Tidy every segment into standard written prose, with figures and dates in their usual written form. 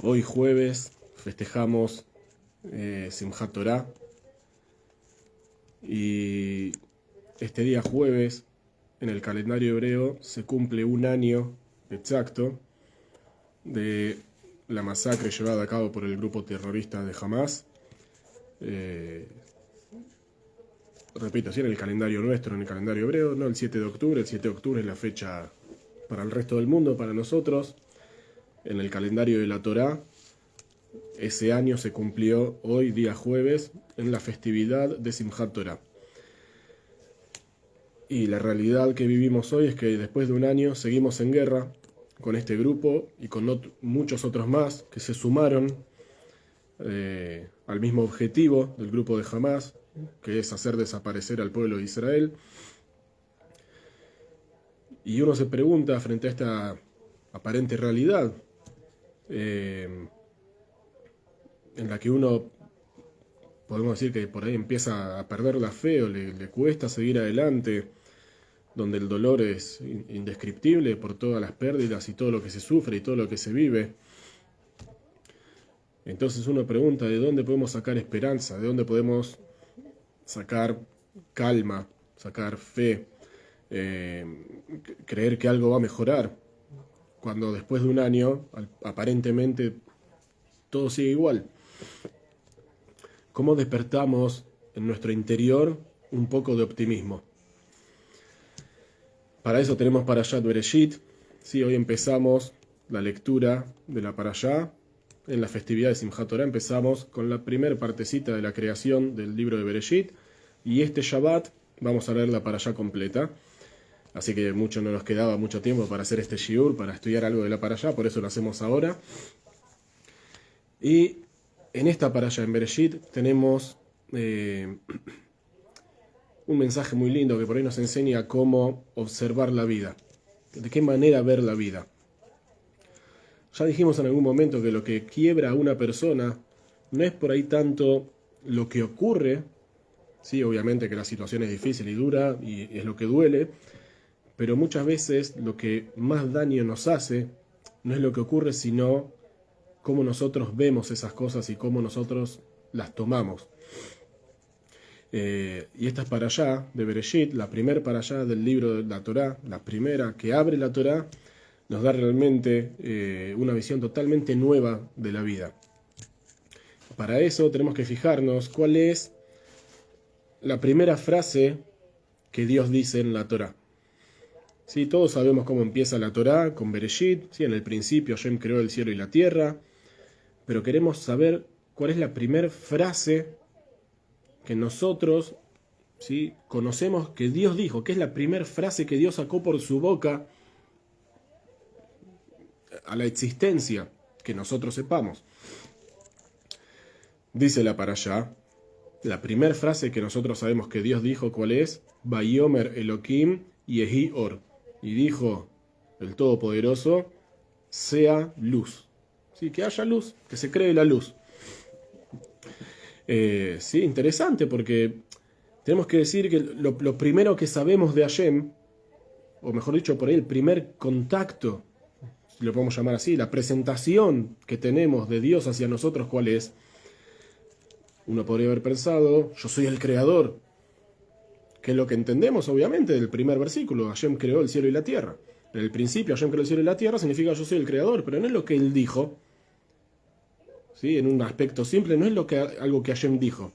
Hoy jueves festejamos Simchat Torah y este día jueves en el calendario hebreo se cumple un año exacto de la masacre llevada a cabo por el grupo terrorista de Hamas. Repito, sí, en el calendario nuestro, en el calendario hebreo, no el 7 de octubre. El 7 de octubre es la fecha para el resto del mundo, para nosotros. En el calendario de la Torá, ese año se cumplió hoy, día jueves, en la festividad de Simchat Torah. Y la realidad que vivimos hoy es que después de un año seguimos en guerra con este grupo y con muchos otros más que se sumaron al mismo objetivo del grupo de Hamas, que es hacer desaparecer al pueblo de Israel. Y uno se pregunta frente a esta aparente realidad, en la que uno, podemos decir que por ahí empieza a perder la fe o le cuesta seguir adelante, donde el dolor es indescriptible por todas las pérdidas y todo lo que se sufre y todo lo que se vive. Entonces uno pregunta de dónde podemos sacar esperanza, de dónde podemos sacar calma, sacar fe, creer que algo va a mejorar, cuando después de un año aparentemente todo sigue igual. ¿Cómo despertamos en nuestro interior un poco de optimismo? Para eso tenemos Parashat Bereshit. Sí, hoy empezamos la lectura de la Parashá. En la festividad de Simchat Torah empezamos con la primera partecita de la creación del libro de Bereshit. Y este Shabbat vamos a leer la Parashá completa. Así que no nos quedaba mucho tiempo para hacer este shiur, para estudiar algo de la Parashá, por eso lo hacemos ahora. Y en esta Parashá, en Bereshit, tenemos un mensaje muy lindo que por ahí nos enseña cómo observar la vida, de qué manera ver la vida. Ya dijimos en algún momento que lo que quiebra a una persona no es por ahí tanto lo que ocurre, sí, obviamente que la situación es difícil y dura y es lo que duele, pero muchas veces lo que más daño nos hace no es lo que ocurre, sino cómo nosotros vemos esas cosas y cómo nosotros las tomamos. Y esta es Parashá de Bereshit, la primera Parashá del libro de la Torá, la primera que abre la Torá, nos da realmente una visión totalmente nueva de la vida. Para eso tenemos que fijarnos cuál es la primera frase que Dios dice en la Torá. Sí, todos sabemos cómo empieza la Torá con Bereshit, sí, en el principio Hashem creó el cielo y la tierra, pero queremos saber cuál es la primera frase que nosotros, ¿sí?, conocemos que Dios dijo, que es la primera frase que Dios sacó por su boca a la existencia, que nosotros sepamos. Dice la Parashá, la primera frase que nosotros sabemos que Dios dijo, ¿cuál es? Vayomer Elohim Yehi Or. Y dijo el Todopoderoso, sea luz. ¿Sí? Que haya luz, que se cree la luz. Sí, interesante, porque tenemos que decir que lo primero que sabemos de Hashem, o mejor dicho, por ahí el primer contacto, si lo podemos llamar así, la presentación que tenemos de Dios hacia nosotros, ¿cuál es? Uno podría haber pensado, yo soy el creador, que es lo que entendemos obviamente del primer versículo, Hashem creó el cielo y la tierra. En el principio Hashem creó el cielo y la tierra significa yo soy el creador, pero no es lo que él dijo, ¿sí? En un aspecto simple, no es algo que Hashem dijo.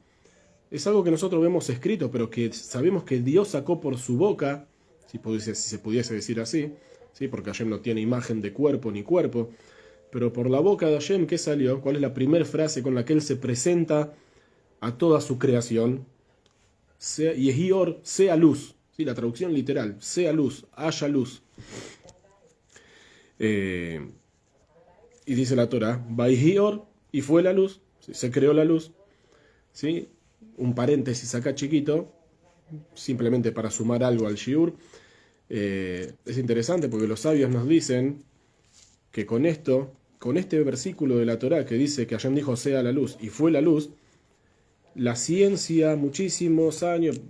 Es algo que nosotros vemos escrito, pero que sabemos que Dios sacó por su boca, si se pudiese decir así, ¿sí? Porque Hashem no tiene imagen de cuerpo ni cuerpo, pero por la boca de Hashem, ¿qué salió? ¿Cuál es la primera frase con la que él se presenta a toda su creación? Yehior, sea luz. ¿Sí? La traducción literal, sea luz, haya luz. Y dice la Torah, Vayhior, y fue la luz, ¿sí? Se creó la luz. ¿Sí? Un paréntesis acá chiquito, simplemente para sumar algo al shiur. Es interesante porque los sabios nos dicen que con este versículo de la Torá que dice que Hashem dijo sea la luz y fue la luz, la ciencia muchísimos años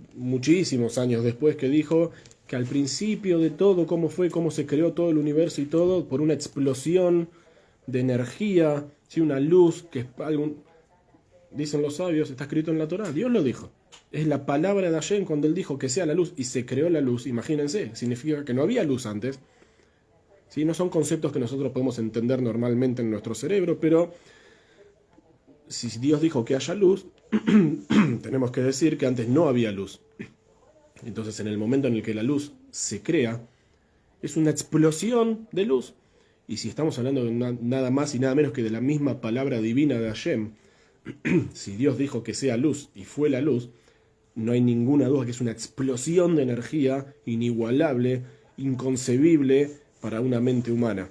después que dijo que al principio de todo, cómo se creó todo el universo y todo, por una explosión de energía, ¿sí? Una luz, que es algo, dicen los sabios, está escrito en la Torá, Dios lo dijo. Es la palabra de Hashem cuando Él dijo que sea la luz y se creó la luz, imagínense, significa que no había luz antes. ¿Sí? No son conceptos que nosotros podemos entender normalmente en nuestro cerebro, pero si Dios dijo que haya luz, tenemos que decir que antes no había luz. Entonces, en el momento en el que la luz se crea, es una explosión de luz. Y si estamos hablando de nada más y nada menos que de la misma palabra divina de Hashem, si Dios dijo que sea luz y fue la luz, no hay ninguna duda que es una explosión de energía inigualable, inconcebible para una mente humana.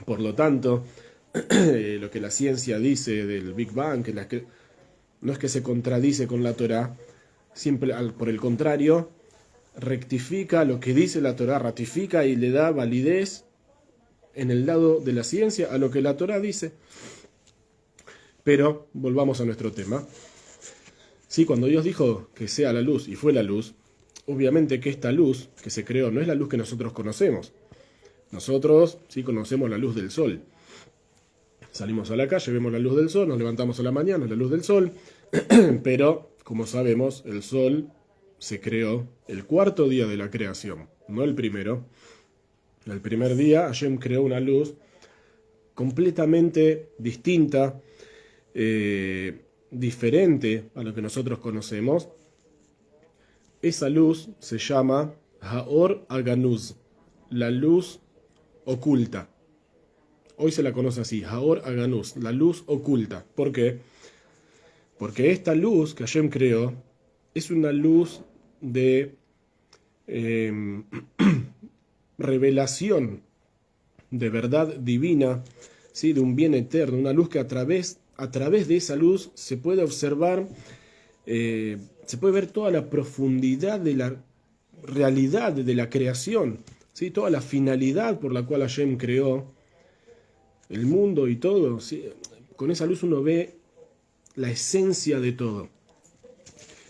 Por lo tanto, lo que la ciencia dice del Big Bang, no es que se contradice con la Torá, siempre, por el contrario, rectifica lo que dice la Torá, ratifica y le da validez en el lado de la ciencia a lo que la Torá dice. Pero volvamos a nuestro tema. Sí, cuando Dios dijo que sea la luz y fue la luz, obviamente que esta luz que se creó no es la luz que nosotros conocemos. Nosotros sí conocemos la luz del sol. Salimos a la calle, vemos la luz del sol, nos levantamos a la mañana, la luz del sol, pero como sabemos, el sol se creó el cuarto día de la creación, no el primero. El primer día Hashem creó una luz completamente distinta, diferente a lo que nosotros conocemos. Esa luz se llama Haor Aganuz, la luz oculta. Hoy se la conoce así, Haor Aganuz, la luz oculta. ¿Por qué? Porque esta luz que Hashem creó es una luz de revelación, de verdad divina, ¿sí? De un bien eterno, una luz que a través de esa luz se puede observar, se puede ver toda la profundidad de la realidad de la creación, ¿sí? Toda la finalidad por la cual Hashem creó el mundo y todo, ¿sí? Con esa luz uno ve la esencia de todo.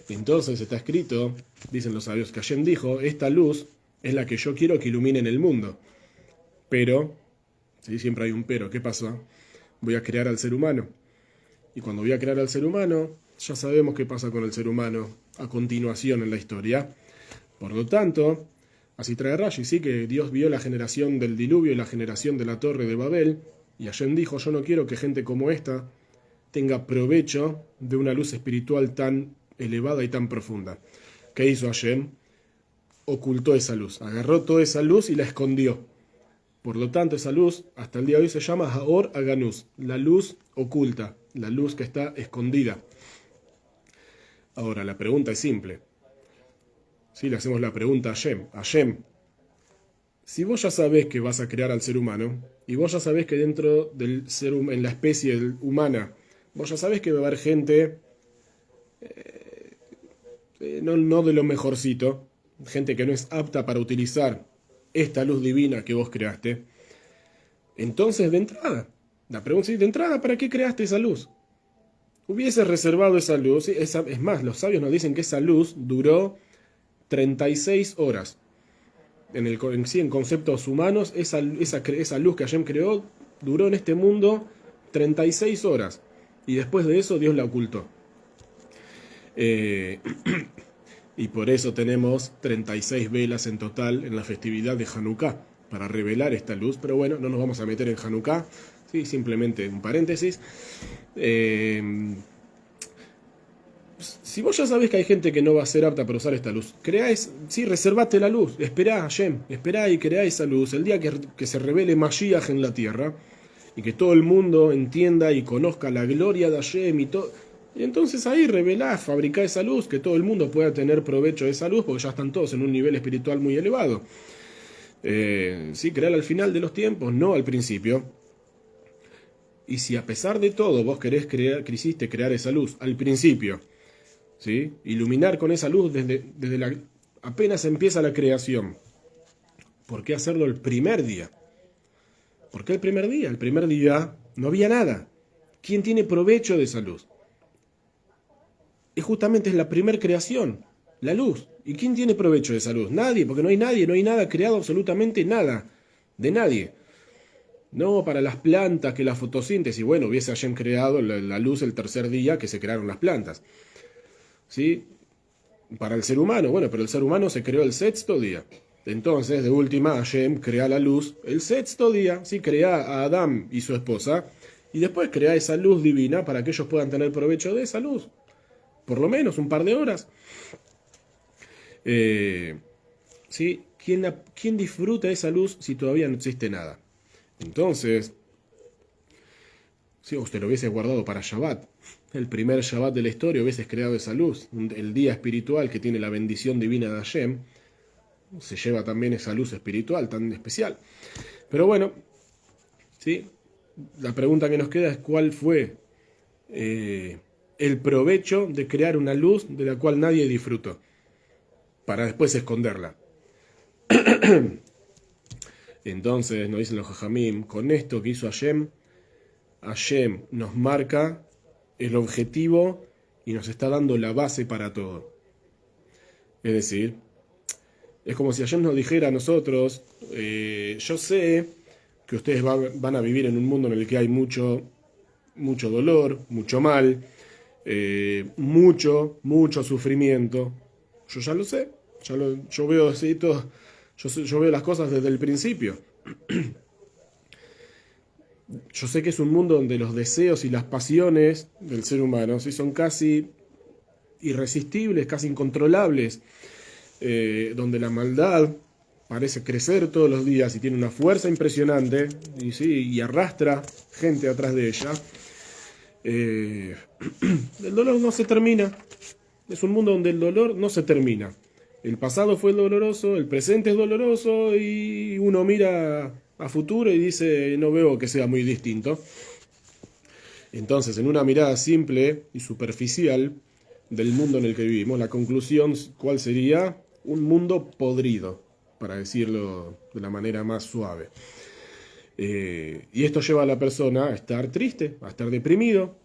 Entonces está escrito, dicen los sabios, que Hashem dijo, esta luz es la que yo quiero que ilumine en el mundo. Pero, ¿sí? Siempre hay un pero, ¿qué pasa? Voy a crear al ser humano. Y cuando voy a crear al ser humano, ya sabemos qué pasa con el ser humano a continuación en la historia. Por lo tanto, así trae Rashi, sí, que Dios vio la generación del diluvio y la generación de la torre de Babel, y Hashem dijo, yo no quiero que gente como esta tenga provecho de una luz espiritual tan elevada y tan profunda. ¿Qué hizo Hashem? Ocultó esa luz, agarró toda esa luz y la escondió. Por lo tanto, esa luz, hasta el día de hoy, se llama Haor Aganuz, la luz oculta, la luz que está escondida. Ahora, la pregunta es simple. Sí, le hacemos la pregunta a Hashem. Hashem, si vos ya sabés que vas a crear al ser humano, y vos ya sabés que dentro del ser en la especie humana, vos ya sabés que va a haber gente no de lo mejorcito, gente que no es apta para utilizar esta luz divina que vos creaste, entonces de entrada, la pregunta es, de entrada, ¿para qué creaste esa luz? Hubiese reservado esa luz, es más, los sabios nos dicen que esa luz duró 36 horas. En conceptos humanos, esa luz que Hashem creó duró en este mundo 36 horas. Y después de eso Dios la ocultó. Y por eso tenemos 36 velas en total en la festividad de Hanukkah, para revelar esta luz. Pero bueno, no nos vamos a meter en Hanukkah, ¿sí? Simplemente un paréntesis. Si vos ya sabés que hay gente que no va a ser apta para usar esta luz, reservate la luz, esperá, Hashem, esperá y creá esa luz, el día que se revele Mashiach en la tierra, y que todo el mundo entienda y conozca la gloria de Hashem y todo. Y entonces ahí revelá, fabricá esa luz, que todo el mundo pueda tener provecho de esa luz, porque ya están todos en un nivel espiritual muy elevado. Sí, crearla al final de los tiempos, no al principio. Y si a pesar de todo vos quisiste crear esa luz al principio, ¿sí? Iluminar con esa luz desde apenas empieza la creación, ¿por qué hacerlo el primer día? ¿Por qué el primer día? El primer día no había nada. ¿Quién tiene provecho de esa luz? Y justamente es la primer creación, la luz. ¿Y quién tiene provecho de esa luz? Nadie, porque no hay nadie, no hay nada creado, absolutamente nada, de nadie. No, para las plantas, que la fotosíntesis, bueno, hubiese Hashem creado la luz el tercer día que se crearon las plantas. ¿Sí? Para el ser humano, bueno, pero el ser humano se creó el sexto día. Entonces, de última, Hashem crea la luz el sexto día, ¿sí? Crea a Adán y su esposa, y después crea esa luz divina para que ellos puedan tener provecho de esa luz. Por lo menos un par de horas. ¿Sí? ¿Quién disfruta de esa luz si todavía no existe nada? Entonces, si usted lo hubiese guardado para Shabbat, el primer Shabbat de la historia, hubieses creado esa luz, el día espiritual que tiene la bendición divina de Hashem, se lleva también esa luz espiritual tan especial. Pero bueno, ¿sí? La pregunta que nos queda es cuál fue el provecho de crear una luz de la cual nadie disfrutó, para después esconderla. Entonces, nos dicen los Jajamim, con esto que hizo Hashem, Hashem nos marca el objetivo y nos está dando la base para todo. Es decir, es como si Hashem nos dijera a nosotros, yo sé que ustedes van a vivir en un mundo en el que hay mucho dolor, mucho mal, mucho sufrimiento. Yo ya lo sé, yo veo así todo, yo veo las cosas desde el principio. Yo sé que es un mundo donde los deseos y las pasiones del ser humano ¿sí? son casi irresistibles, casi incontrolables, donde la maldad parece crecer todos los días y tiene una fuerza impresionante y, ¿sí? y arrastra gente atrás de ella. El dolor no se termina. Es un mundo donde el dolor no se termina. El pasado fue doloroso, el presente es doloroso y uno mira a futuro y dice, no veo que sea muy distinto. Entonces, en una mirada simple y superficial del mundo en el que vivimos, la conclusión, ¿cuál sería? Un mundo podrido, para decirlo de la manera más suave. Y esto lleva a la persona a estar triste, a estar deprimido,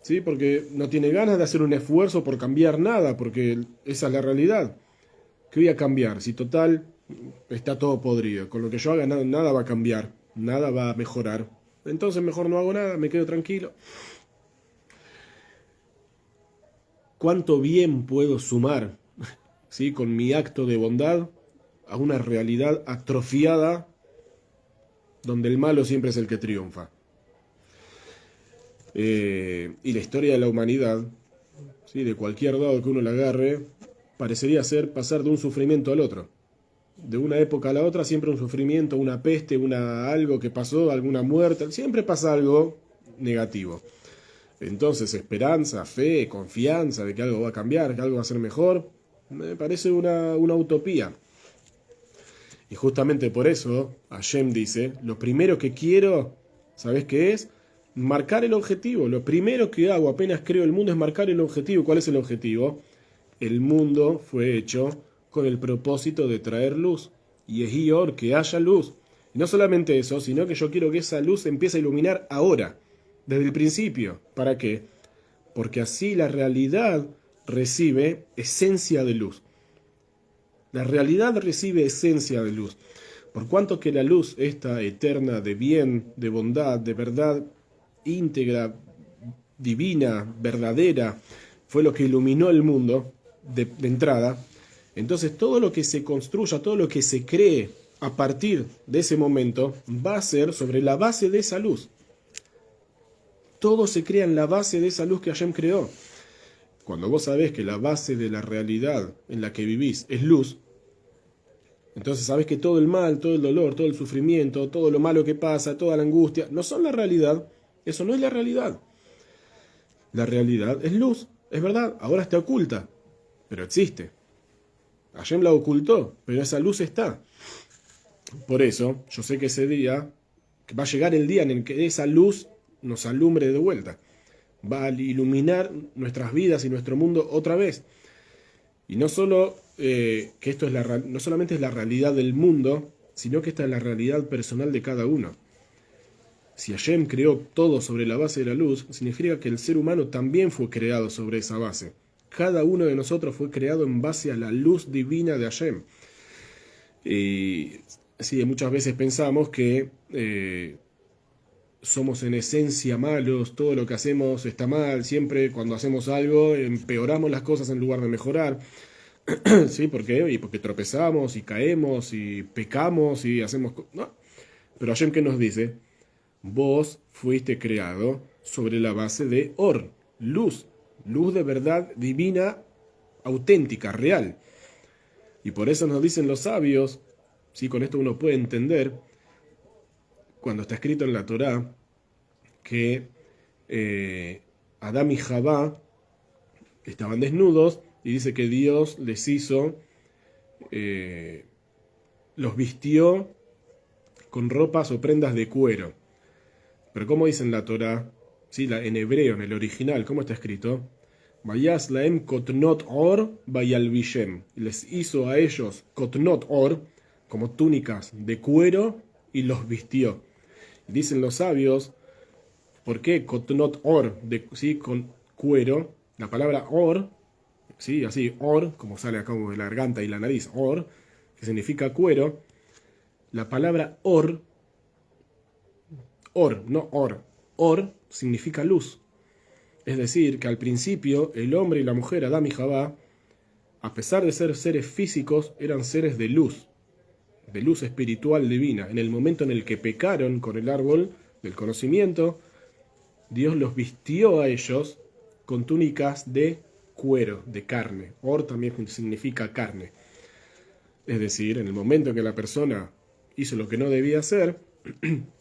¿sí? Porque no tiene ganas de hacer un esfuerzo por cambiar nada, porque esa es la realidad. ¿Qué voy a cambiar? Si total está todo podrido. Con lo que yo haga nada va a cambiar, nada va a mejorar. Entonces mejor no hago nada, me quedo tranquilo. ¿Cuánto bien puedo sumar, ¿sí? con mi acto de bondad a una realidad atrofiada donde el malo siempre es el que triunfa? Y la historia de la humanidad, ¿sí? de cualquier lado que uno la agarre, parecería ser pasar de un sufrimiento al otro. De una época a la otra siempre un sufrimiento, una peste, algo que pasó, alguna muerte, siempre pasa algo negativo. Entonces esperanza, fe, confianza de que algo va a cambiar, que algo va a ser mejor, me parece una utopía. Y justamente por eso Hashem dice, lo primero que quiero, ¿sabes qué es? Marcar el objetivo. Lo primero que hago apenas creo el mundo es marcar el objetivo. ¿Cuál es el objetivo? El mundo fue hecho con el propósito de traer luz. Y es Ior, que haya luz. Y no solamente eso, sino que yo quiero que esa luz empiece a iluminar ahora, desde el principio. ¿Para qué? Porque así la realidad recibe esencia de luz. La realidad recibe esencia de luz. Por cuanto que la luz esta eterna de bien, de bondad, de verdad íntegra, divina, verdadera, fue lo que iluminó el mundo de entrada, entonces todo lo que se construya, todo lo que se cree a partir de ese momento, va a ser sobre la base de esa luz. Todo se crea en la base de esa luz que Hashem creó. Cuando vos sabés que la base de la realidad en la que vivís es luz, entonces sabés que todo el mal, todo el dolor, todo el sufrimiento, todo lo malo que pasa, toda la angustia, no son la realidad. Eso no es la realidad. La realidad es luz, es verdad, ahora está oculta, pero existe. Hashem la ocultó, pero esa luz está. Por eso, yo sé que ese día, que va a llegar el día en el que esa luz nos alumbre de vuelta. Va a iluminar nuestras vidas y nuestro mundo otra vez. Y no solo que esto es no solamente es la realidad del mundo, sino que esta es la realidad personal de cada uno. Si Hashem creó todo sobre la base de la luz, significa que el ser humano también fue creado sobre esa base. Cada uno de nosotros fue creado en base a la luz divina de Hashem. Y sí, muchas veces pensamos que somos en esencia malos, todo lo que hacemos está mal, siempre cuando hacemos algo empeoramos las cosas en lugar de mejorar. ¿Sí? ¿Por qué? Y porque tropezamos y caemos y pecamos y hacemos... No. Pero Hashem, ¿qué nos dice? Vos fuiste creado sobre la base de Or, luz, luz de verdad divina, auténtica, real. Y por eso nos dicen los sabios, ¿sí? Con esto uno puede entender, cuando está escrito en la Torá, que Adán y Jabá estaban desnudos, y dice que Dios les hizo, los vistió con ropas o prendas de cuero. Pero ¿cómo dice en la Torá? ¿Sí? En hebreo, en el original, ¿cómo está escrito? Vayas laem kotnot or vayalvishem. Les hizo a ellos kotnot or, como túnicas de cuero, y los vistió. Dicen los sabios, ¿por qué kotnot or? ¿Sí? Con cuero. La palabra or, ¿sí? Así, or, como sale acá de la garganta y la nariz, or, que significa cuero. La palabra or, no or significa luz. Es decir, que al principio el hombre y la mujer, Adán y Jabá, a pesar de ser seres físicos, eran seres de luz espiritual divina. En el momento en el que pecaron con el árbol del conocimiento, Dios los vistió a ellos con túnicas de cuero, de carne. Or también significa carne. Es decir, en el momento en que la persona hizo lo que no debía hacer,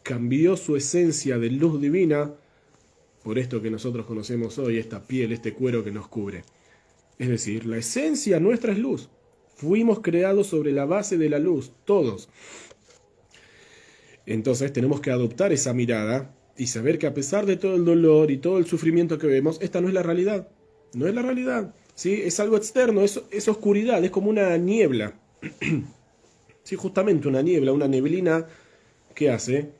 cambió su esencia de luz divina por esto que nosotros conocemos hoy, esta piel, este cuero que nos cubre. Es decir, la esencia nuestra es luz. Fuimos creados sobre la base de la luz, todos. Entonces tenemos que adoptar esa mirada y saber que a pesar de todo el dolor y todo el sufrimiento que vemos, esta no es la realidad. No es la realidad. ¿Sí? Es algo externo, es oscuridad, es como una niebla. Sí, justamente una niebla, una neblina, ¿qué hace?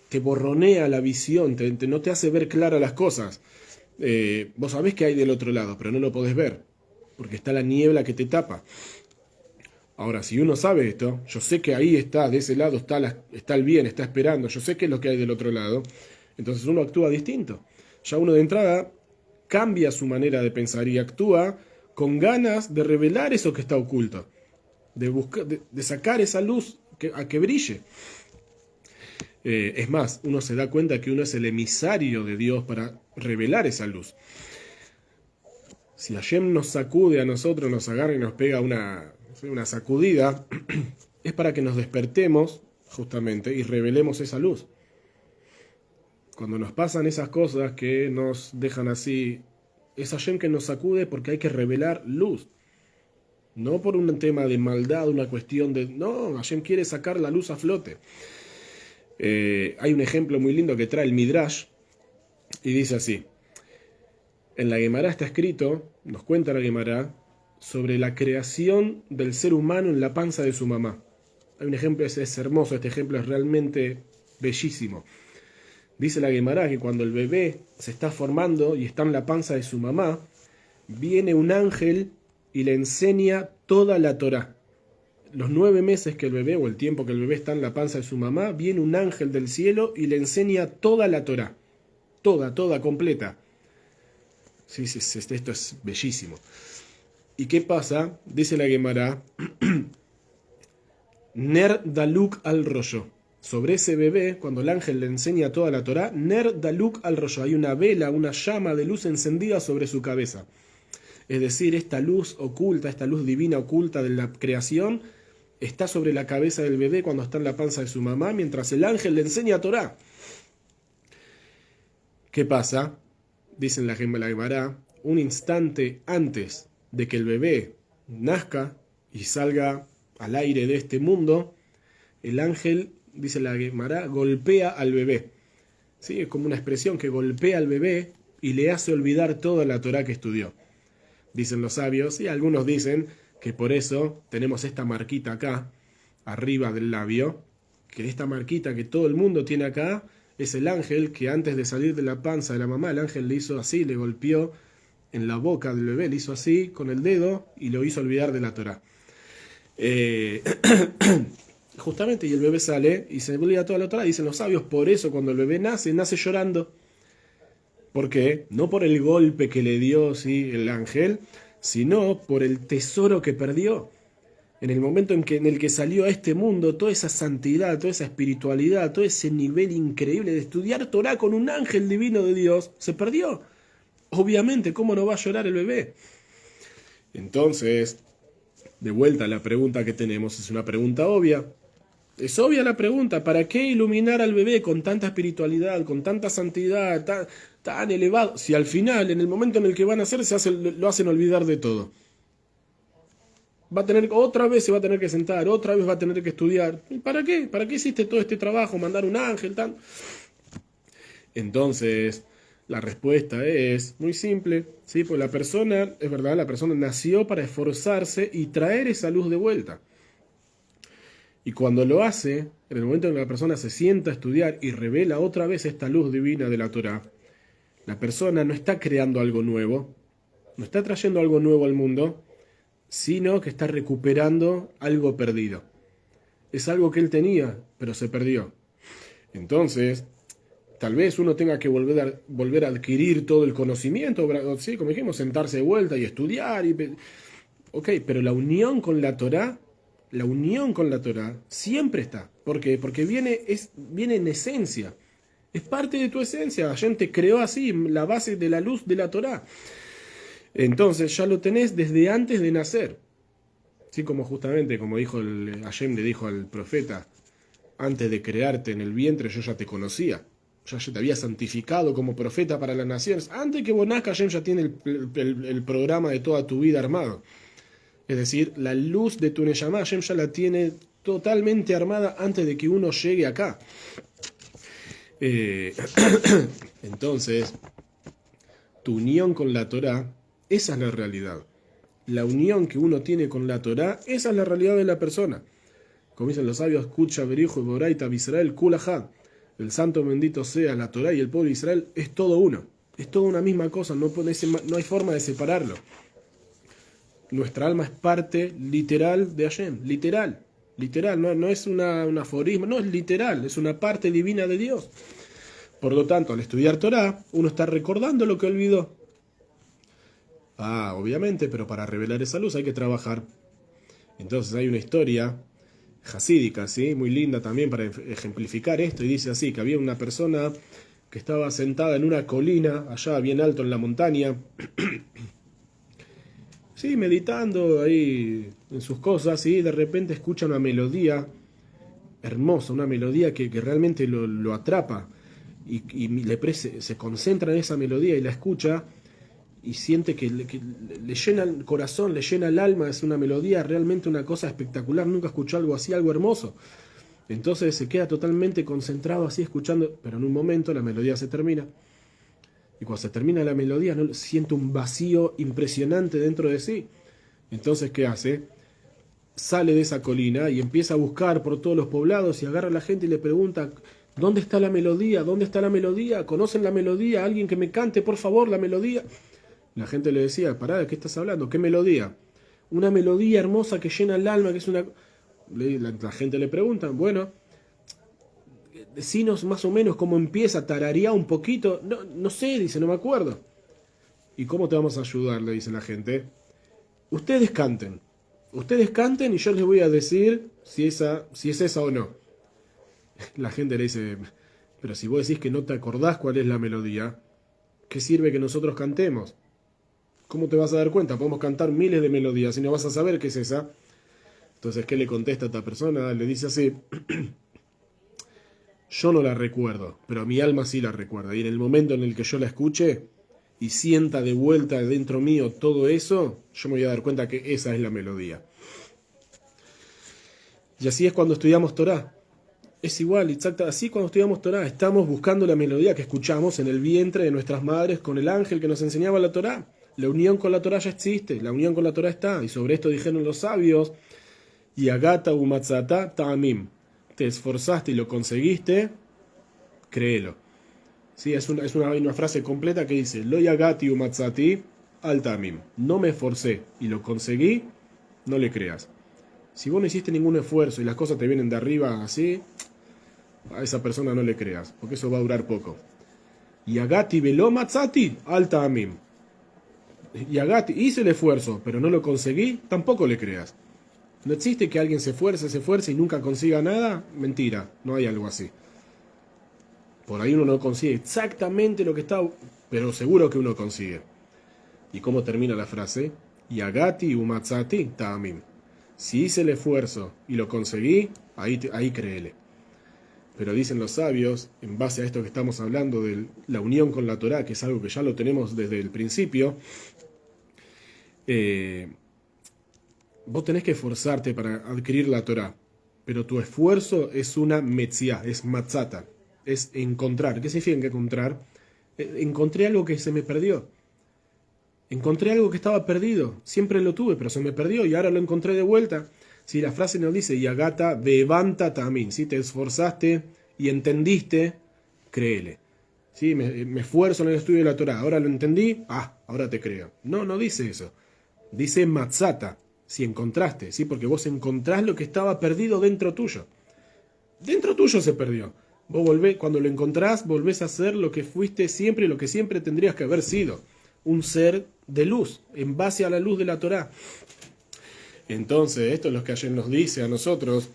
Te borronea la visión, no te hace ver claras las cosas. Vos sabés que hay del otro lado, pero no lo podés ver, porque está la niebla que te tapa. Ahora, si uno sabe esto, yo sé que ahí está, de ese lado está el bien, está esperando, yo sé qué es lo que hay del otro lado, entonces uno actúa distinto. Ya uno de entrada cambia su manera de pensar y actúa con ganas de revelar eso que está oculto, de sacar esa luz a que brille. Es más, uno se da cuenta que uno es el emisario de Dios para revelar esa luz. Si Hashem nos sacude a nosotros, nos agarra y nos pega una sacudida, es para que nos despertemos justamente y revelemos esa luz. Cuando nos pasan esas cosas que nos dejan así, es Hashem que nos sacude porque hay que revelar luz. No por un tema de maldad, una cuestión de... No, Hashem quiere sacar la luz a flote. Hay un ejemplo muy lindo que trae el Midrash y dice así. En la Gemara está escrito, nos cuenta la Gemara, sobre la creación del ser humano en la panza de su mamá. Hay un ejemplo, es hermoso, este ejemplo es realmente bellísimo. Dice la Gemara que cuando el bebé se está formando y está en la panza de su mamá, viene un ángel y le enseña toda la Torá. Los 9 meses que el bebé, o el tiempo que el bebé está en la panza de su mamá, viene un ángel del cielo y le enseña toda la Torá. Toda, completa. Sí, esto es bellísimo. ¿Y qué pasa? Dice la Gemara, Ner Daluk al rollo. Sobre ese bebé, cuando el ángel le enseña toda la Torá, Ner Daluk al rollo. Hay una vela, una llama de luz encendida sobre su cabeza. Es decir, esta luz oculta, esta luz divina oculta de la creación, está sobre la cabeza del bebé cuando está en la panza de su mamá, mientras el ángel le enseña Torá. ¿Qué pasa? Dice en la Gemara, un instante antes de que el bebé nazca y salga al aire de este mundo, el ángel, dice la Gemara, golpea al bebé. ¿Sí? Es como una expresión que golpea al bebé y le hace olvidar toda la Torá que estudió. Dicen los sabios, y algunos dicen que por eso tenemos esta marquita acá, arriba del labio, que esta marquita que todo el mundo tiene acá, es el ángel que antes de salir de la panza de la mamá, el ángel le hizo así, le golpeó en la boca del bebé, le hizo así con el dedo y lo hizo olvidar de la Torá. Justamente, y el bebé sale y se olvida toda la Torah. Dicen los sabios, por eso cuando el bebé nace, nace llorando. ¿Por qué? No por el golpe que le dio, ¿sí?, el ángel, sino por el tesoro que perdió. En el momento en el que salió a este mundo, toda esa santidad, toda esa espiritualidad, todo ese nivel increíble de estudiar Torah con un ángel divino de Dios, se perdió. Obviamente, ¿cómo no va a llorar el bebé? Entonces, de vuelta, la pregunta que tenemos es una pregunta obvia. Es obvia la pregunta, ¿para qué iluminar al bebé con tanta espiritualidad, con tanta santidad, tan elevado? Si al final, en el momento en el que van a hacer, lo hacen olvidar de todo. Otra vez se va a tener que sentar, otra vez va a tener que estudiar. ¿Y para qué? ¿Para qué hiciste todo este trabajo? Mandar un ángel, tal. Entonces, la respuesta es muy simple, ¿sí? Pues la persona, es verdad, la persona nació para esforzarse y traer esa luz de vuelta. Y cuando lo hace, en el momento en que la persona se sienta a estudiar y revela otra vez esta luz divina de la Torá, la persona no está creando algo nuevo, no está trayendo algo nuevo al mundo, sino que está recuperando algo perdido. Es algo que él tenía, pero se perdió. Entonces, tal vez uno tenga que volver a adquirir todo el conocimiento, ¿sí? Como dijimos, sentarse de vuelta y estudiar. Ok, pero la unión con la Torá siempre está. ¿Por qué? Porque viene en esencia. Es parte de tu esencia. Hashem te creó así, la base de la luz de la Torá. Entonces ya lo tenés desde antes de nacer. Así como justamente, como dijo Hashem le dijo al profeta, antes de crearte en el vientre yo ya te conocía. Ya te había santificado como profeta para las naciones. Antes que vos nazcas, Hashem ya tiene el programa de toda tu vida armado. Es decir, la luz de tu Neshama, Hashem ya la tiene totalmente armada antes de que uno llegue acá. Entonces, tu unión con la Torá, esa es la realidad. La unión que uno tiene con la Torá, esa es la realidad de la persona. Como dicen los sabios, Kucha, Berijo, Boraita, Israel, Kulahad. El santo bendito sea la Torá y el pueblo de Israel, es todo uno. Es toda una misma cosa, no hay forma de separarlo. Nuestra alma es parte literal de Hashem, literal, no es un aforismo, no, es literal, es una parte divina de Dios. Por lo tanto, al estudiar Torá, uno está recordando lo que olvidó. Obviamente, pero para revelar esa luz hay que trabajar. Entonces hay una historia jasídica, ¿sí?, muy linda también para ejemplificar esto, y dice así, que había una persona que estaba sentada en una colina, allá bien alto en la montaña, sí, meditando ahí en sus cosas, y de repente escucha una melodía hermosa, una melodía que realmente lo atrapa, y se concentra en esa melodía y la escucha, y siente que le llena el corazón, le llena el alma, es una melodía, realmente una cosa espectacular, nunca escuchó algo así, algo hermoso. Entonces se queda totalmente concentrado así escuchando, pero en un momento la melodía se termina. Y cuando se termina la melodía, siente un vacío impresionante dentro de sí. Entonces, ¿qué hace? Sale de esa colina y empieza a buscar por todos los poblados y agarra a la gente y le pregunta, ¿dónde está la melodía? ¿Dónde está la melodía? ¿Conocen la melodía? ¿Alguien que me cante, por favor, la melodía? La gente le decía, pará, ¿de qué estás hablando? ¿Qué melodía? Una melodía hermosa que llena el alma, que es una... La gente le pregunta, bueno, decinos más o menos cómo empieza, tararía un poquito. No sé, dice, no me acuerdo. ¿Y cómo te vamos a ayudar? Le dice la gente. Ustedes canten y yo les voy a decir si es esa o no. La gente le dice, pero si vos decís que no te acordás cuál es la melodía, ¿qué sirve que nosotros cantemos? ¿Cómo te vas a dar cuenta? Podemos cantar miles de melodías y no vas a saber qué es esa. Entonces, ¿qué le contesta a esta persona? Le dice así, yo no la recuerdo, pero mi alma sí la recuerda. Y en el momento en el que yo la escuche y sienta de vuelta dentro mío todo eso, yo me voy a dar cuenta que esa es la melodía. Y así es cuando estudiamos Torá. Es igual, exacto, así cuando estudiamos Torá, estamos buscando la melodía que escuchamos en el vientre de nuestras madres con el ángel que nos enseñaba la Torá. La unión con la Torá ya existe, la unión con la Torá está, y sobre esto dijeron los sabios, Yagata umatzata ta'amim, te esforzaste y lo conseguiste, créelo. Sí, es una frase completa que dice, Lo yagati umatzati al ta'amim, no me esforcé y lo conseguí, no le creas. Si vos no hiciste ningún esfuerzo y las cosas te vienen de arriba así, a esa persona no le creas, porque eso va a durar poco. Yagati velo matzati alta amim. Yagati, hice el esfuerzo, pero no lo conseguí, tampoco le creas. No existe que alguien se esfuerce y nunca consiga nada. Mentira, no hay algo así. Por ahí uno no consigue exactamente lo que está, pero seguro que uno consigue. ¿Y cómo termina la frase? Yagati umatzati ta'amim. Si hice el esfuerzo y lo conseguí, ahí créele. Pero dicen los sabios, en base a esto que estamos hablando de la unión con la Torá, que es algo que ya lo tenemos desde el principio, vos tenés que esforzarte para adquirir la Torá, pero tu esfuerzo es una metziá, es matzata, es encontrar. ¿Qué significa encontrar? Encontré algo que se me perdió. Encontré algo que estaba perdido. Siempre lo tuve, pero se me perdió y ahora lo encontré de vuelta. Si la frase nos dice, Yagata bevanta tamín, si te esforzaste y entendiste, créele. ¿Sí? Me esfuerzo en el estudio de la Torá, ahora lo entendí, ahora te creo. No, no dice eso. Dice matzata, si encontraste, ¿sí? Porque vos encontrás lo que estaba perdido dentro tuyo. Dentro tuyo se perdió. Vos cuando lo encontrás, volvés a ser lo que fuiste siempre y lo que siempre tendrías que haber sido. Un ser de luz, en base a la luz de la Torá. Entonces, esto es lo que Hashem nos dice a nosotros.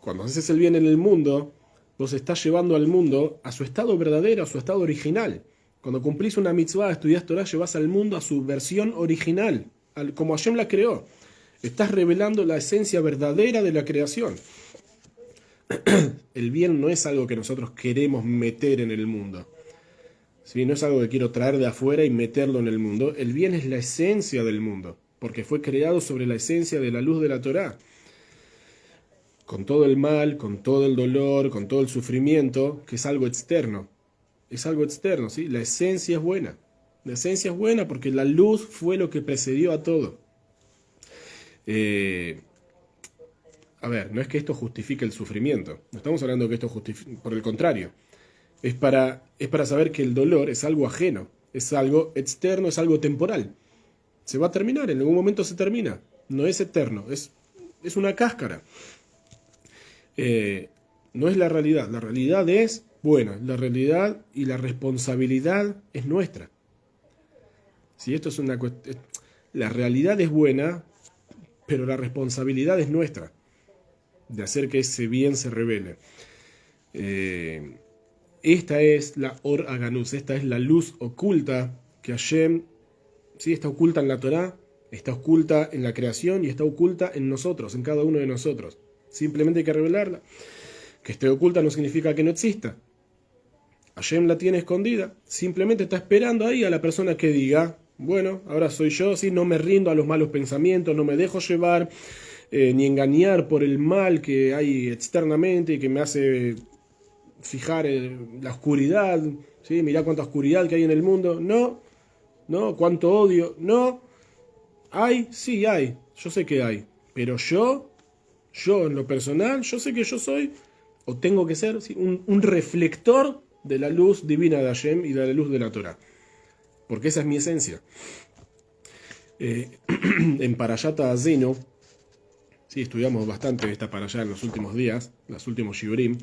Cuando haces el bien en el mundo, vos estás llevando al mundo a su estado verdadero, a su estado original. Cuando cumplís una mitzvah, estudiás Torah, llevas al mundo a su versión original, como Hashem la creó. Estás revelando la esencia verdadera de la creación. El bien no es algo que nosotros queremos meter en el mundo. ¿Sí? No es algo que quiero traer de afuera y meterlo en el mundo. El bien es la esencia del mundo, porque fue creado sobre la esencia de la luz de la Torá. Con todo el mal, con todo el dolor, con todo el sufrimiento, que es algo externo. Es algo externo, ¿sí? La esencia es buena. La esencia es buena porque la luz fue lo que precedió a todo. A ver, no es que esto justifique el sufrimiento. No estamos hablando de que esto justifique, por el contrario. Es para saber que el dolor es algo ajeno, es algo externo, es algo temporal. Se va a terminar, en algún momento se termina. No es eterno, es una cáscara. No es la realidad es buena. La realidad y la responsabilidad es nuestra. Si esto es una cuestión, la realidad es buena, pero la responsabilidad es nuestra, de hacer que ese bien se revele. Esta es la Or Aganus, esta es la luz oculta que Hashem, ¿sí? Está oculta en la Torá, está oculta en la creación y está oculta en nosotros, en cada uno de nosotros. Simplemente hay que revelarla. Que esté oculta no significa que no exista. Hashem la tiene escondida, simplemente está esperando ahí a la persona que diga, bueno, ahora soy yo, ¿sí? No me rindo a los malos pensamientos, no me dejo llevar ni engañar por el mal que hay externamente y que me hace fijar la oscuridad, ¿sí? Mirá cuánta oscuridad que hay en el mundo. No, cuánto odio. No, sí hay, yo sé que hay, pero yo en lo personal, yo sé que yo soy, o tengo que ser, ¿sí? un reflector de la luz divina de Hashem y de la luz de la Torah, porque esa es mi esencia. En Parashat Azino, sí, estudiamos bastante esta parashá en los últimos días, los últimos shiurim.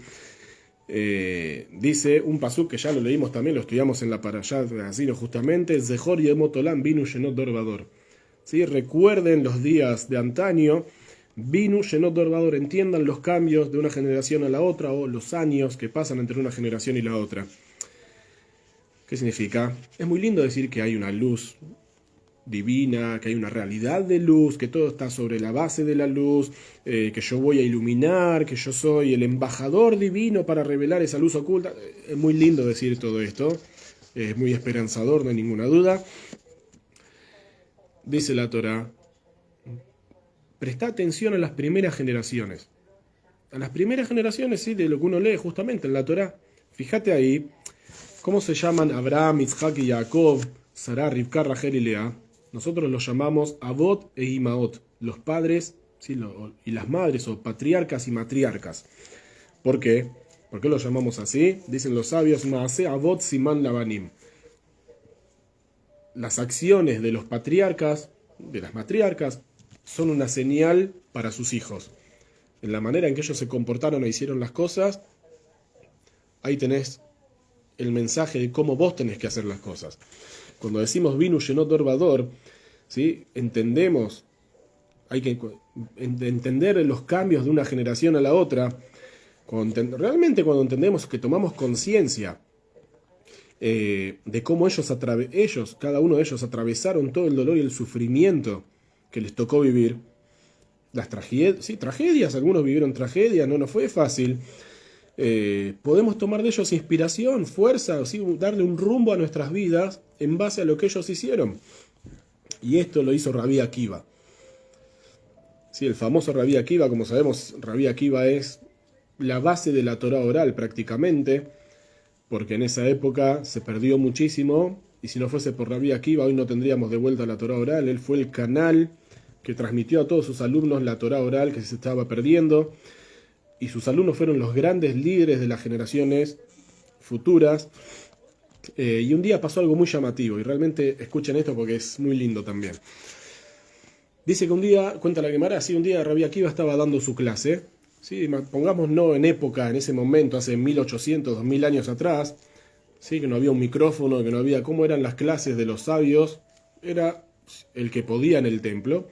Dice un pasuk que ya lo leímos también, lo estudiamos en la Parashat de Azino justamente, Zehor yemot olam binu shenot dorvador. ¿Sí? Recuerden los días de antaño, binu shenot dorvador, entiendan los cambios de una generación a la otra o los años que pasan entre una generación y la otra. ¿Qué significa? Es muy lindo decir que hay una luz divina, que hay una realidad de luz, que todo está sobre la base de la luz, que yo voy a iluminar, que yo soy el embajador divino para revelar esa luz oculta. Es muy lindo decir todo esto, es muy esperanzador, no hay ninguna duda. Dice la Torá, presta atención a las primeras generaciones. A las primeras generaciones, sí, de lo que uno lee justamente en la Torá. Fíjate ahí, ¿cómo se llaman Abraham, Isaac y Jacob, Sará, Rivka, Rachel y Lea? Nosotros los llamamos Avot e Imaot, los padres, ¿sí? Y las madres, o patriarcas y matriarcas. ¿Por qué? ¿Por qué los llamamos así? Dicen los sabios, Maase Avot Siman Labanim. Las acciones de los patriarcas, de las matriarcas, son una señal para sus hijos. En la manera en que ellos se comportaron e hicieron las cosas, ahí tenés el mensaje de cómo vos tenés que hacer las cosas. Cuando decimos Binu Shenot Dor Vador, ¿sí? Entendemos, hay que entender los cambios de una generación a la otra. Realmente cuando entendemos que tomamos conciencia de cómo ellos, cada uno de ellos, atravesaron todo el dolor y el sufrimiento que les tocó vivir, las tragedias, algunos vivieron tragedias, no fue fácil. Podemos tomar de ellos inspiración, fuerza, ¿sí? Darle un rumbo a nuestras vidas en base a lo que ellos hicieron. Y esto lo hizo Rabí Akiva. Sí, el famoso Rabí Akiva, como sabemos, Rabí Akiva es la base de la Torá oral prácticamente, porque en esa época se perdió muchísimo, y si no fuese por Rabí Akiva hoy no tendríamos de vuelta la Torá oral. Él fue el canal que transmitió a todos sus alumnos la Torá oral que se estaba perdiendo, y sus alumnos fueron los grandes líderes de las generaciones futuras. Y un día pasó algo muy llamativo, y realmente escuchen esto porque es muy lindo también. Dice que un día, cuenta la Gemara, un día Rabí Akiva estaba dando su clase, ¿sí? Pongamos no en época, en ese momento, hace 1800, 2000 años atrás, ¿sí? Que no había un micrófono, que no había cómo eran las clases de los sabios, era el que podía en el templo,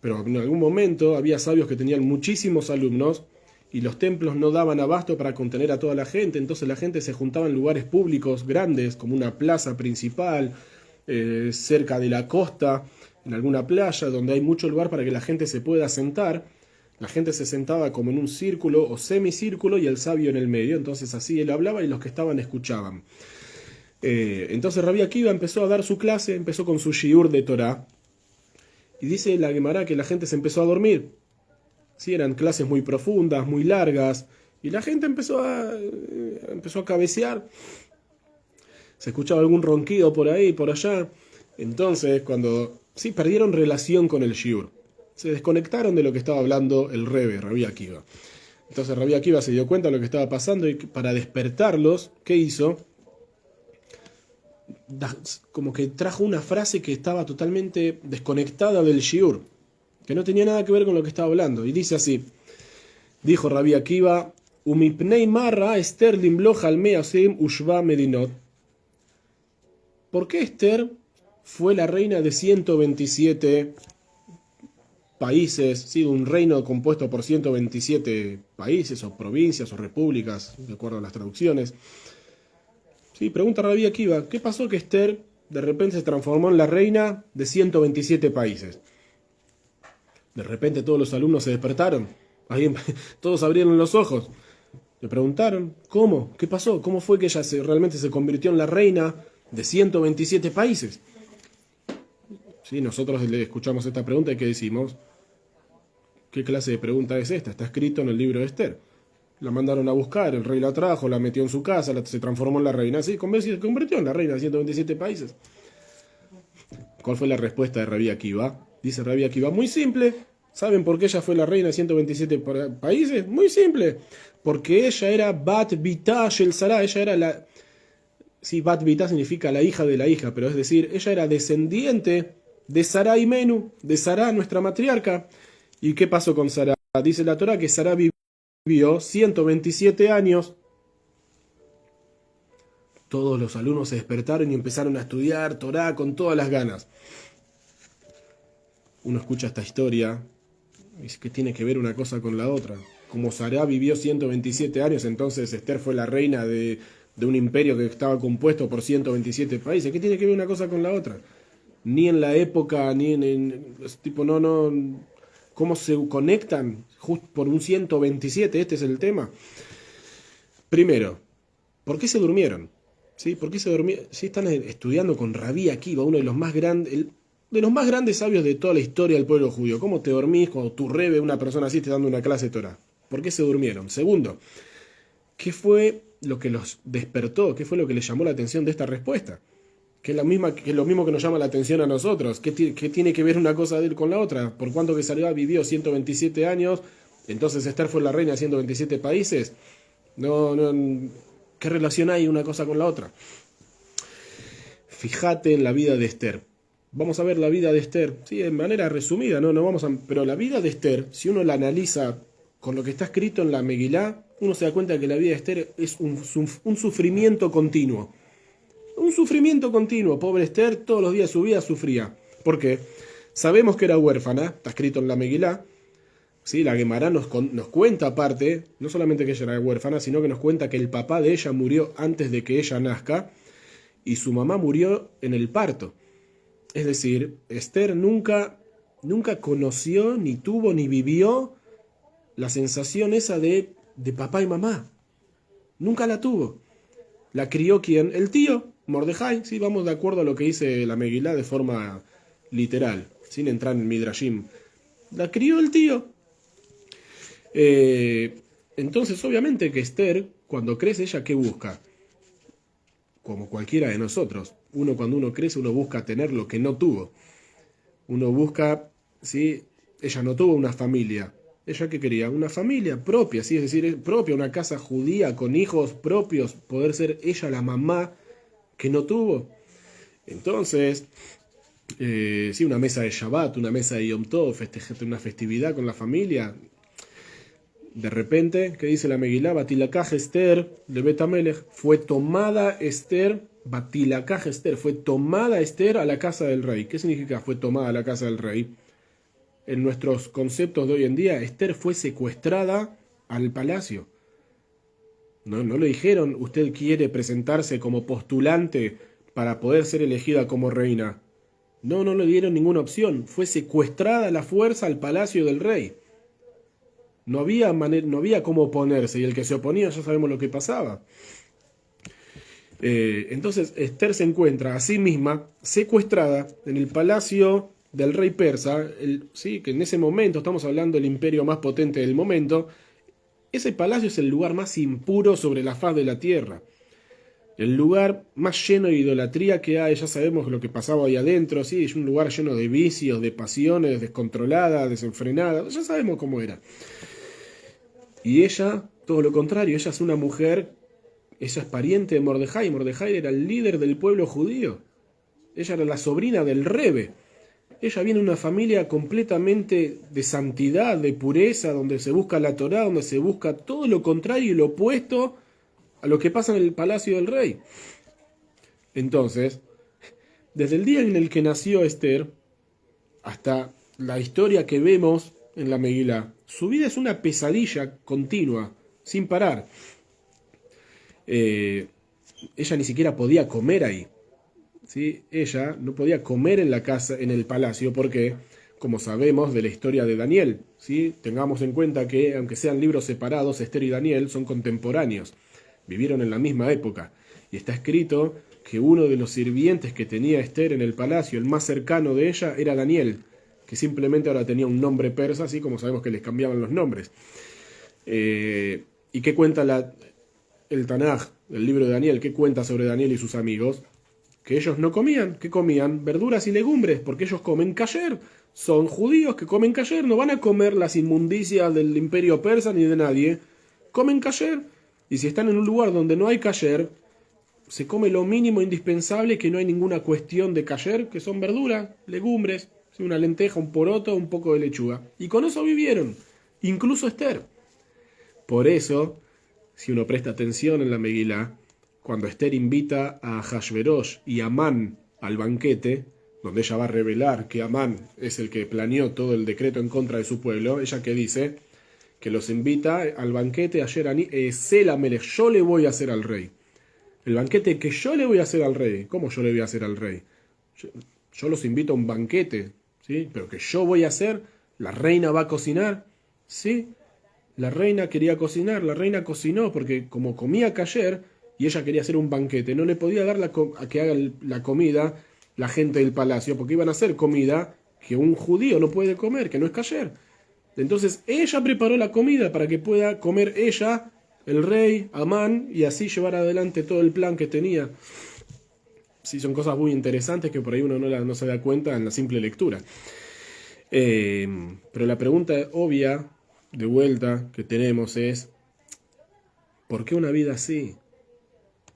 pero en algún momento había sabios que tenían muchísimos alumnos, y los templos no daban abasto para contener a toda la gente, entonces la gente se juntaba en lugares públicos grandes, como una plaza principal, cerca de la costa, en alguna playa, donde hay mucho lugar para que la gente se pueda sentar. La gente se sentaba como en un círculo o semicírculo y el sabio en el medio, entonces así él hablaba y los que estaban escuchaban. Entonces Rabí Akiva empezó a dar su clase, empezó con su shiur de Torah, y dice la Gemara que la gente se empezó a dormir. Sí, eran clases muy profundas, muy largas, y la gente empezó a cabecear. Se escuchaba algún ronquido por ahí, por allá. Entonces, perdieron relación con el shiur. Se desconectaron de lo que estaba hablando el Rebbe, Rabí Akiva. Entonces Rabí Akiva se dio cuenta de lo que estaba pasando, y para despertarlos, ¿qué hizo? Como que trajo una frase que estaba totalmente desconectada del shiur, que no tenía nada que ver con lo que estaba hablando. Y dice así, dijo Rabí Akiva, Umipnei marra Esther limlo jalme asem ushva medinot. ¿Por qué Esther fue la reina de 127 países, ¿sí? Un reino compuesto por 127 países o provincias o repúblicas, de acuerdo a las traducciones? Sí, pregunta Rabí Akiva, ¿qué pasó que Esther de repente se transformó en la reina de 127 países? De repente todos los alumnos se despertaron, todos abrieron los ojos, le preguntaron, ¿cómo? ¿Qué pasó? ¿Cómo fue que ella realmente se convirtió en la reina de 127 países? Sí, nosotros le escuchamos esta pregunta y ¿qué decimos? ¿Qué clase de pregunta es esta? Está escrito en el libro de Esther. La mandaron a buscar, el rey la trajo, la metió en su casa, se transformó en la reina. Sí, se convirtió en la reina de 127 países. ¿Cuál fue la respuesta de Rabí Akiva? Dice Rabí Akiva, muy simple. ¿Saben por qué ella fue la reina de 127 países? Muy simple. Porque ella era Bat Bitá Shel Sará. Ella era la... Sí, Bat Bitá significa la hija de la hija, pero es decir, ella era descendiente de Sará y Menú, de Sará, nuestra matriarca. ¿Y qué pasó con Sará? Dice la Torá que Sará vivió 127 años. Todos los alumnos se despertaron y empezaron a estudiar Torá con todas las ganas. Uno escucha esta historia y dice que tiene que ver una cosa con la otra. Como Sará vivió 127 años, entonces Esther fue la reina de un imperio que estaba compuesto por 127 países. ¿Qué tiene que ver una cosa con la otra? Ni en la época, ni en tipo, no. ¿Cómo se conectan justo por un 127? Este es el tema. Primero, ¿por qué se durmieron? ¿Sí? ¿Por qué se durmieron? ¿Sí? Están estudiando con Rabí Akiva, uno de los más grandes sabios de toda la historia del pueblo judío. ¿Cómo te dormís cuando tu Rebbe, una persona así, te dando una clase de Torah? ¿Por qué se durmieron? Segundo, ¿qué fue lo que los despertó? ¿Qué fue lo que les llamó la atención de esta respuesta? Que es lo mismo que nos llama la atención a nosotros. ¿Qué tiene que ver una cosa de él con la otra? Por cuanto que Sará vivió 127 años, entonces Esther fue la reina de 127 países. No, ¿qué relación hay una cosa con la otra? Fíjate en la vida de Esther. vamos a ver la vida de Esther, sí, de manera resumida, no vamos a, pero la vida de Esther, si uno la analiza con lo que está escrito en la Megilá, uno se da cuenta que la vida de Esther es un sufrimiento continuo. Un sufrimiento continuo. Pobre Esther, todos los días de su vida sufría. ¿Por qué? Sabemos que era huérfana, está escrito en la Megilá. ¿Sí? La Guemará nos cuenta aparte, no solamente que ella era huérfana, sino que nos cuenta que el papá de ella murió antes de que ella nazca y su mamá murió en el parto. Es decir, Esther nunca conoció, ni tuvo, ni vivió la sensación esa de papá y mamá. Nunca la tuvo. ¿La crió quién? El tío, Mordejai. Sí, vamos de acuerdo a lo que dice la Megilá de forma literal, sin entrar en Midrashim. La crió el tío. Entonces, obviamente que Esther, cuando crece, ella ¿qué busca? Como cualquiera de nosotros. Cuando uno crece, uno busca tener lo que no tuvo. Uno busca, ¿sí? Ella no tuvo una familia. ¿Ella qué quería? Una familia propia, ¿sí? Es decir, propia, una casa judía con hijos propios, poder ser ella la mamá que no tuvo. Entonces, sí, una mesa de Shabbat, una mesa de Yom Tov, una festividad con la familia. De repente, ¿qué dice la Megilá? Batilakaj Esther de Bet Hamelech, fue tomada Esther, Batilakaj Esther, fue tomada Esther a la casa del rey. ¿Qué significa fue tomada a la casa del rey? En nuestros conceptos de hoy en día, Esther fue secuestrada al palacio. No le dijeron, usted quiere presentarse como postulante para poder ser elegida como reina. No le dieron ninguna opción. Fue secuestrada a la fuerza al palacio del rey. No había cómo oponerse, y el que se oponía ya sabemos lo que pasaba. Entonces Esther se encuentra a sí misma secuestrada en el palacio del rey persa, sí, que en ese momento, estamos hablando del imperio más potente del momento, ese palacio es el lugar más impuro sobre la faz de la tierra, el lugar más lleno de idolatría que hay. Ya sabemos lo que pasaba ahí adentro, sí, es un lugar lleno de vicios, de pasiones descontroladas, desenfrenadas, ya sabemos cómo era. Y ella, todo lo contrario, ella es una mujer, ella es pariente de Mordejai. Mordejai era el líder del pueblo judío, ella era la sobrina del Rebe. Ella viene de una familia completamente de santidad, de pureza, donde se busca la Torá, donde se busca todo lo contrario y lo opuesto a lo que pasa en el palacio del rey. Entonces, desde el día en el que nació Esther hasta la historia que vemos en la Megilá, su vida es una pesadilla continua, sin parar. Ella ni siquiera podía comer ahí. ¿Sí? Ella no podía comer en la casa, en el palacio, porque, como sabemos de la historia de Daniel, ¿sí? Tengamos en cuenta que, aunque sean libros separados, Esther y Daniel son contemporáneos, vivieron en la misma época, y está escrito que uno de los sirvientes que tenía Esther en el palacio, el más cercano de ella, era Daniel, que simplemente ahora tenía un nombre persa, así como sabemos que les cambiaban los nombres. ¿Y qué cuenta el Tanaj, el libro de Daniel? ¿Qué cuenta sobre Daniel y sus amigos? Que ellos no comían, que comían verduras y legumbres, porque ellos comen kasher, son judíos que comen kasher, no van a comer las inmundicias del imperio persa ni de nadie, comen kasher, y si están en un lugar donde no hay kasher, se come lo mínimo indispensable, que no hay ninguna cuestión de kasher, que son verduras, legumbres, una lenteja, un poroto, un poco de lechuga, y con eso vivieron, incluso Esther. Por eso, si uno presta atención en la Megilá, cuando Esther invita a Ahasverosh y Amán al banquete, donde ella va a revelar que Amán es el que planeó todo el decreto en contra de su pueblo, ella que dice que los invita al banquete ayer Selamelech, yo le voy a hacer al rey. El banquete que yo le voy a hacer al rey. ¿Cómo yo le voy a hacer al rey? Yo los invito a un banquete, ¿sí? Pero que yo voy a hacer, la reina va a cocinar, ¿sí? La reina quería cocinar, la reina cocinó, porque como comía kasher, y ella quería hacer un banquete, no le podía dar a que haga la comida la gente del palacio, porque iban a hacer comida que un judío no puede comer, que no es kasher. Entonces ella preparó la comida para que pueda comer ella, el rey, Amán, y así llevar adelante todo el plan que tenía. Sí, son cosas muy interesantes que por ahí uno no se da cuenta en la simple lectura. Pero la pregunta obvia, de vuelta, que tenemos es, ¿por qué una vida así?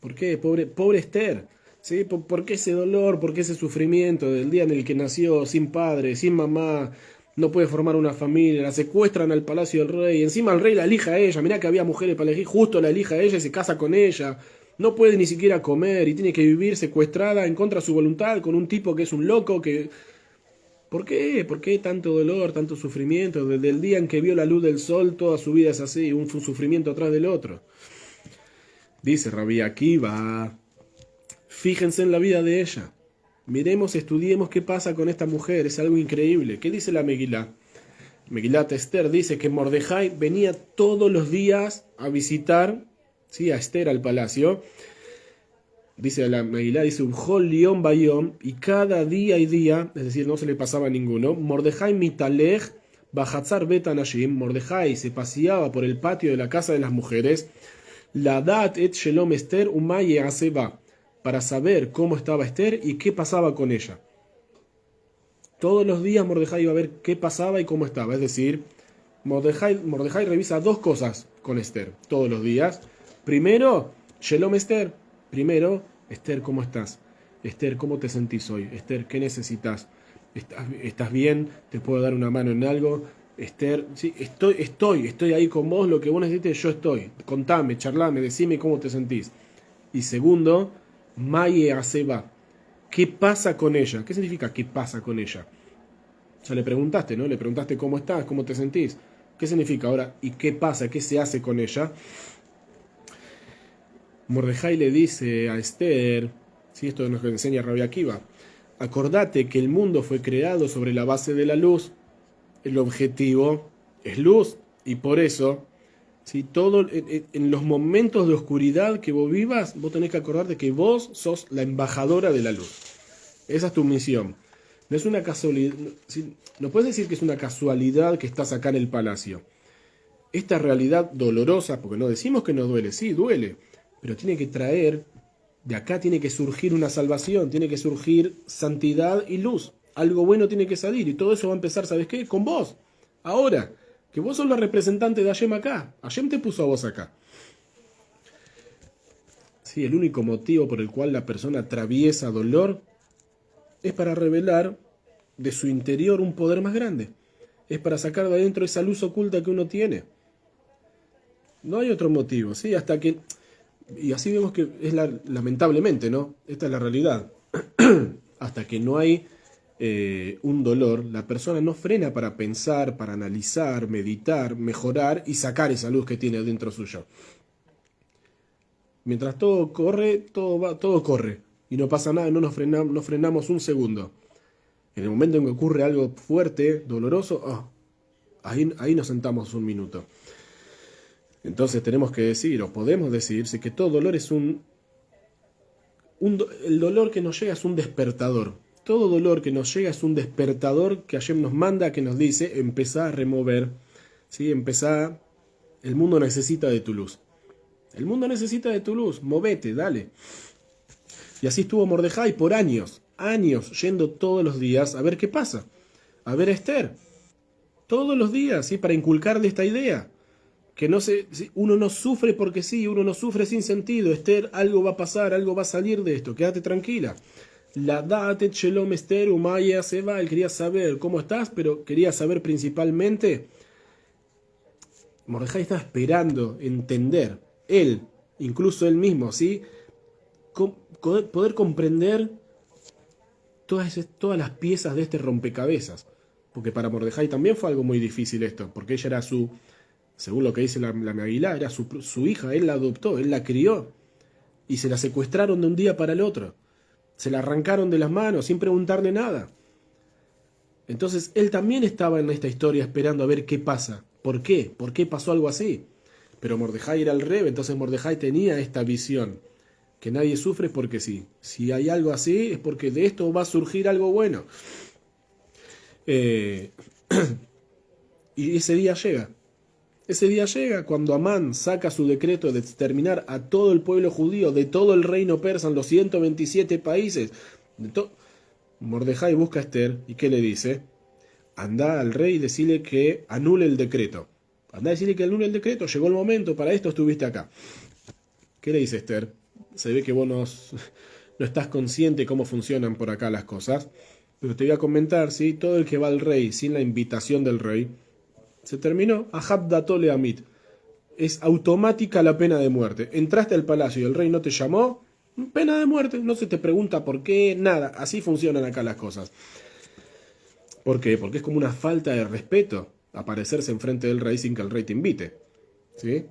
¿Por qué? Pobre Esther. ¿Sí? ¿Por qué ese dolor? ¿Por qué ese sufrimiento del día en el que nació sin padre, sin mamá? No puede formar una familia, la secuestran al palacio del rey, encima el rey la elija a ella, mirá que había mujeres para elegir, justo la elija a ella y se casa con ella, no puede ni siquiera comer y tiene que vivir secuestrada en contra de su voluntad con un tipo que es un loco que... ¿Por qué? ¿Por qué tanto dolor, tanto sufrimiento? Desde el día en que vio la luz del sol, toda su vida es así, un sufrimiento atrás del otro. Dice Rabbi Akiva, fíjense en la vida de ella. Miremos, estudiemos qué pasa con esta mujer, es algo increíble. ¿Qué dice la Megilá? Megilat Esther dice que Mordejai venía todos los días a visitar, ¿sí?, a Esther al palacio. Dice la Megilá, dice un Jol Lión Bayom, y cada día y día, es decir, no se le pasaba a ninguno, Mordejai Mitalej Bajatzar Bet Anashim, Mordejai se paseaba por el patio de la casa de las mujeres, la Dat et Shelom Esther Umaye Aseba, para saber cómo estaba Esther y qué pasaba con ella. Todos los días Mordejai iba a ver qué pasaba y cómo estaba. Es decir, Mordejai revisa dos cosas con Esther todos los días. Primero, Shelom Esther. Primero, Esther, ¿cómo estás? Esther, ¿cómo te sentís hoy? Esther, ¿qué necesitas? ¿Estás bien? ¿Te puedo dar una mano en algo? Esther, sí, estoy ahí con vos. Lo que vos necesites, yo estoy. Contame, charlame, decime cómo te sentís. Y segundo, Maye Aseba. ¿Qué pasa con ella? ¿Qué significa qué pasa con ella? Ya le preguntaste, ¿no? Le preguntaste cómo estás, cómo te sentís. ¿Qué significa ahora? ¿Y qué pasa? ¿Qué se hace con ella? Mordejai le dice a Esther, ¿sí? Esto nos enseña Rabbi Akiva, acordate que el mundo fue creado sobre la base de la luz. El objetivo es luz. Y por eso, ¿sí?, todo, en los momentos de oscuridad que vos vivas, vos tenés que acordarte que vos sos la embajadora de la luz. Esa es tu misión. No es una casualidad. ¿Sí? No puedes decir que es una casualidad que estás acá en el palacio. Esta realidad dolorosa, porque no decimos que no duele, sí, duele, pero tiene que traer, de acá tiene que surgir una salvación, tiene que surgir santidad y luz. Algo bueno tiene que salir y todo eso va a empezar, ¿sabes qué? Con vos. Ahora, que vos sos la representante de Hashem acá. Hashem te puso a vos acá. Sí, el único motivo por el cual la persona atraviesa dolor es para revelar de su interior un poder más grande. Es para sacar de adentro esa luz oculta que uno tiene. No hay otro motivo, ¿sí? Hasta que... Y así vemos que es lamentablemente, ¿no? Esta es la realidad. Hasta que no hay un dolor, la persona no frena para pensar, para analizar, meditar, mejorar y sacar esa luz que tiene dentro suyo. Mientras todo corre, todo corre. Y no pasa nada, no frenamos un segundo. En el momento en que ocurre algo fuerte, doloroso, ahí nos sentamos un minuto. Entonces tenemos que decir, o podemos decir, que todo dolor es el dolor que nos llega es un despertador. Todo dolor que nos llega es un despertador que Hashem nos manda, que nos dice, empezá a remover, ¿sí? El mundo necesita de tu luz. El mundo necesita de tu luz, movete, dale. Y así estuvo Mordejai por años, yendo todos los días a ver qué pasa, a ver a Esther. Todos los días, ¿sí? Para inculcarle esta idea. Que uno no sufre porque sí, uno no sufre sin sentido. Esther, algo va a pasar, algo va a salir de esto, quédate tranquila. La date shelom Esther umaya seba, él quería saber cómo estás, pero quería saber principalmente, Mordejai estaba esperando entender, él, incluso él mismo, ¿sí? Poder comprender todas las piezas de este rompecabezas. Porque para Mordejai también fue algo muy difícil esto, porque ella era según lo que dice la Megilá, era su hija, él la adoptó, él la crió, y se la secuestraron de un día para el otro. Se la arrancaron de las manos sin preguntarle nada. Entonces él también estaba en esta historia esperando a ver qué pasa. ¿Por qué? ¿Por qué pasó algo así? Pero Mordejai era al revés, entonces Mordejai tenía esta visión, que nadie sufre porque sí. Si hay algo así es porque de esto va a surgir algo bueno. Y ese día llega. Ese día llega cuando Amán saca su decreto de exterminar a todo el pueblo judío de todo el reino persa en los 127 países. Mordejai busca a Esther y ¿qué le dice? Anda al rey y decile que anule el decreto. Anda a decirle que anule el decreto, llegó el momento, para esto estuviste acá. ¿Qué le dice Esther? Se ve que vos no estás consciente cómo funcionan por acá las cosas. Pero te voy a comentar, ¿sí? Todo el que va al rey sin la invitación del rey, se terminó. Ahab datole amit. Es automática la pena de muerte. Entraste al palacio y el rey no te llamó, pena de muerte. No se te pregunta por qué, nada. Así funcionan acá las cosas. ¿Por qué? Porque es como una falta de respeto aparecerse enfrente del rey sin que el rey te invite. ¿Sí?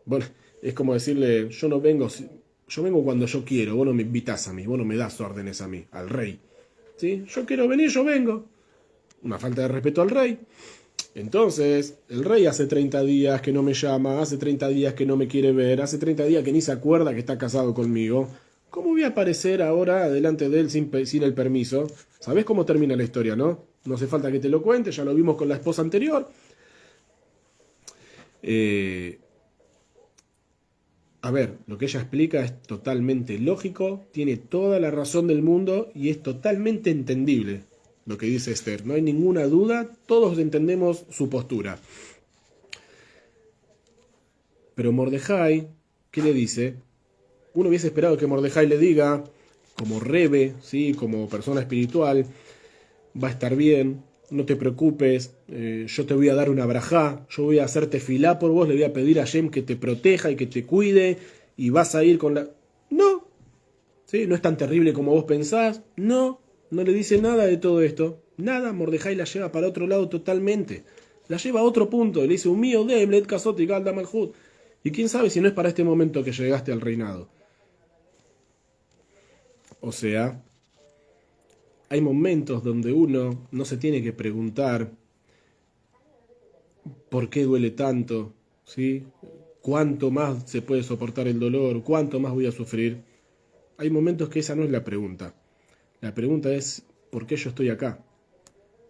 Bueno, es como decirle, yo vengo cuando yo quiero, vos no me invitas a mí, vos no me das órdenes a mí, al rey. ¿Sí? Yo quiero venir, yo vengo. Una falta de respeto al rey. Entonces, el rey hace 30 días que no me llama, hace 30 días que no me quiere ver, hace 30 días que ni se acuerda que está casado conmigo. ¿Cómo voy a aparecer ahora delante de él sin el permiso? ¿Sabés cómo termina la historia, no? No hace falta que te lo cuente, ya lo vimos con la esposa anterior. A ver, lo que ella explica es totalmente lógico, tiene toda la razón del mundo y es totalmente entendible lo que dice Esther. No hay ninguna duda, todos entendemos su postura. Pero Mordejai, ¿qué le dice? Uno hubiese esperado que Mordejai le diga, como rebe, ¿sí? Como persona espiritual, va a estar bien, no te preocupes, yo te voy a dar una brajá, yo voy a hacerte filá por vos, le voy a pedir a Shem que te proteja y que te cuide, y vas a ir con la... No, ¿sí? No es tan terrible como vos pensás, no le dice nada de todo esto, nada. Mordejai la lleva para otro lado totalmente, la lleva a otro punto, le dice, humío de Let Kasot y Galda Malhut, y quién sabe si no es para este momento que llegaste al reinado. O sea, hay momentos donde uno no se tiene que preguntar por qué duele tanto, ¿sí? ¿Cuánto más se puede soportar el dolor? ¿Cuánto más voy a sufrir? Hay momentos que esa no es la pregunta. La pregunta es, ¿por qué yo estoy acá?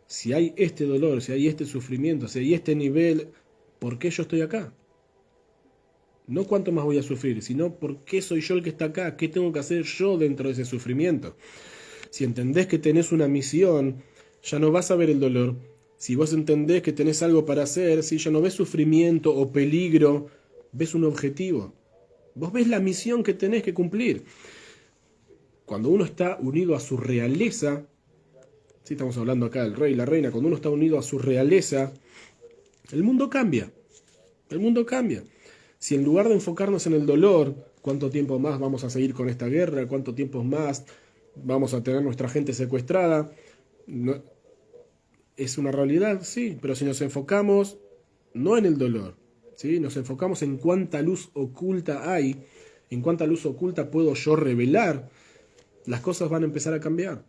Si hay este dolor, si hay este sufrimiento, si hay este nivel, ¿por qué yo estoy acá? No cuánto más voy a sufrir, sino por qué soy yo el que está acá, qué tengo que hacer yo dentro de ese sufrimiento. Si entendés que tenés una misión, ya no vas a ver el dolor. Si vos entendés que tenés algo para hacer, si ya no ves sufrimiento o peligro, ves un objetivo. Vos ves la misión que tenés que cumplir. Cuando uno está unido a su realeza, ¿sí? Estamos hablando acá del rey y la reina, cuando uno está unido a su realeza, el mundo cambia. El mundo cambia. Si en lugar de enfocarnos en el dolor, ¿cuánto tiempo más vamos a seguir con esta guerra? ¿Cuánto tiempo más vamos a tener nuestra gente secuestrada? No, es una realidad, sí, pero si nos enfocamos no en el dolor, ¿sí? Nos enfocamos en cuánta luz oculta hay, en cuánta luz oculta puedo yo revelar, las cosas van a empezar a cambiar.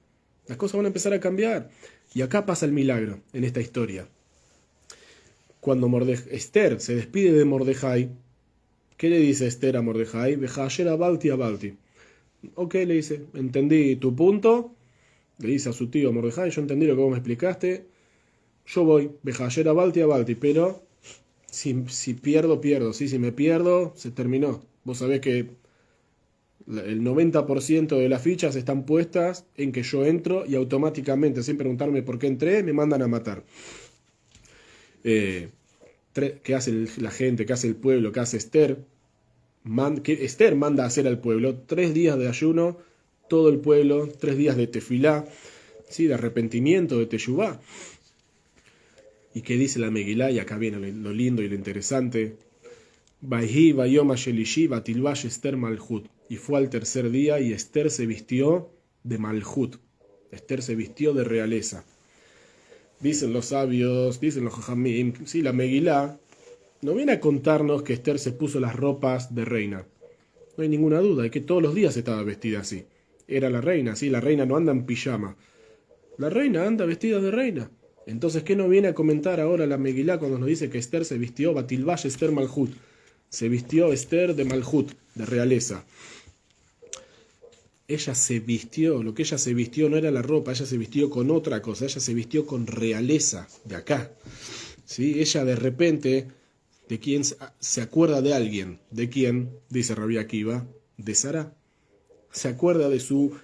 Las cosas van a empezar a cambiar. Y acá pasa el milagro en esta historia. Cuando Esther se despide de Mordejai, ¿qué le dice Esther a Mordejai? Bejayer abalti abalti. Ok, le dice, entendí tu punto. Le dice a su tío Mordejai, yo entendí lo que vos me explicaste. Yo voy, Bejayer abalti abalti, pero si pierdo, pierdo. ¿Sí? Si me pierdo, se terminó. Vos sabés que el 90% de las fichas están puestas en que yo entro y automáticamente, sin preguntarme por qué entré, me mandan a matar. ¿Qué hace la gente? ¿Qué hace el pueblo? ¿Qué hace Esther? Que Esther manda a hacer al pueblo 3 días de ayuno, todo el pueblo, 3 días de tefilá, ¿sí? De arrepentimiento, de teshuvá. ¿Y qué dice la Megilá? Y acá viene lo lindo y lo interesante. Vayhi vayom shelishi batilvash Esther malhut. Y fue al tercer día y Esther se vistió de malhut. Esther se vistió de realeza. Dicen los sabios, dicen los jajamim, sí, la Megilá no viene a contarnos que Esther se puso las ropas de reina. No hay ninguna duda de que todos los días estaba vestida así. Era la reina, sí, la reina no anda en pijama. La reina anda vestida de reina. Entonces, ¿qué nos viene a comentar ahora la Megilá cuando nos dice que Esther se vistió, Batilvash Esther Malhut? Se vistió Esther de Malhut, de realeza. Ella se vistió, lo que ella se vistió no era la ropa, ella se vistió con otra cosa, ella se vistió con realeza, de acá. ¿Sí? Ella de repente, ¿de quién se acuerda de alguien? ¿De quién? Dice Rabbi Akiva, de Sará. Se acuerda de su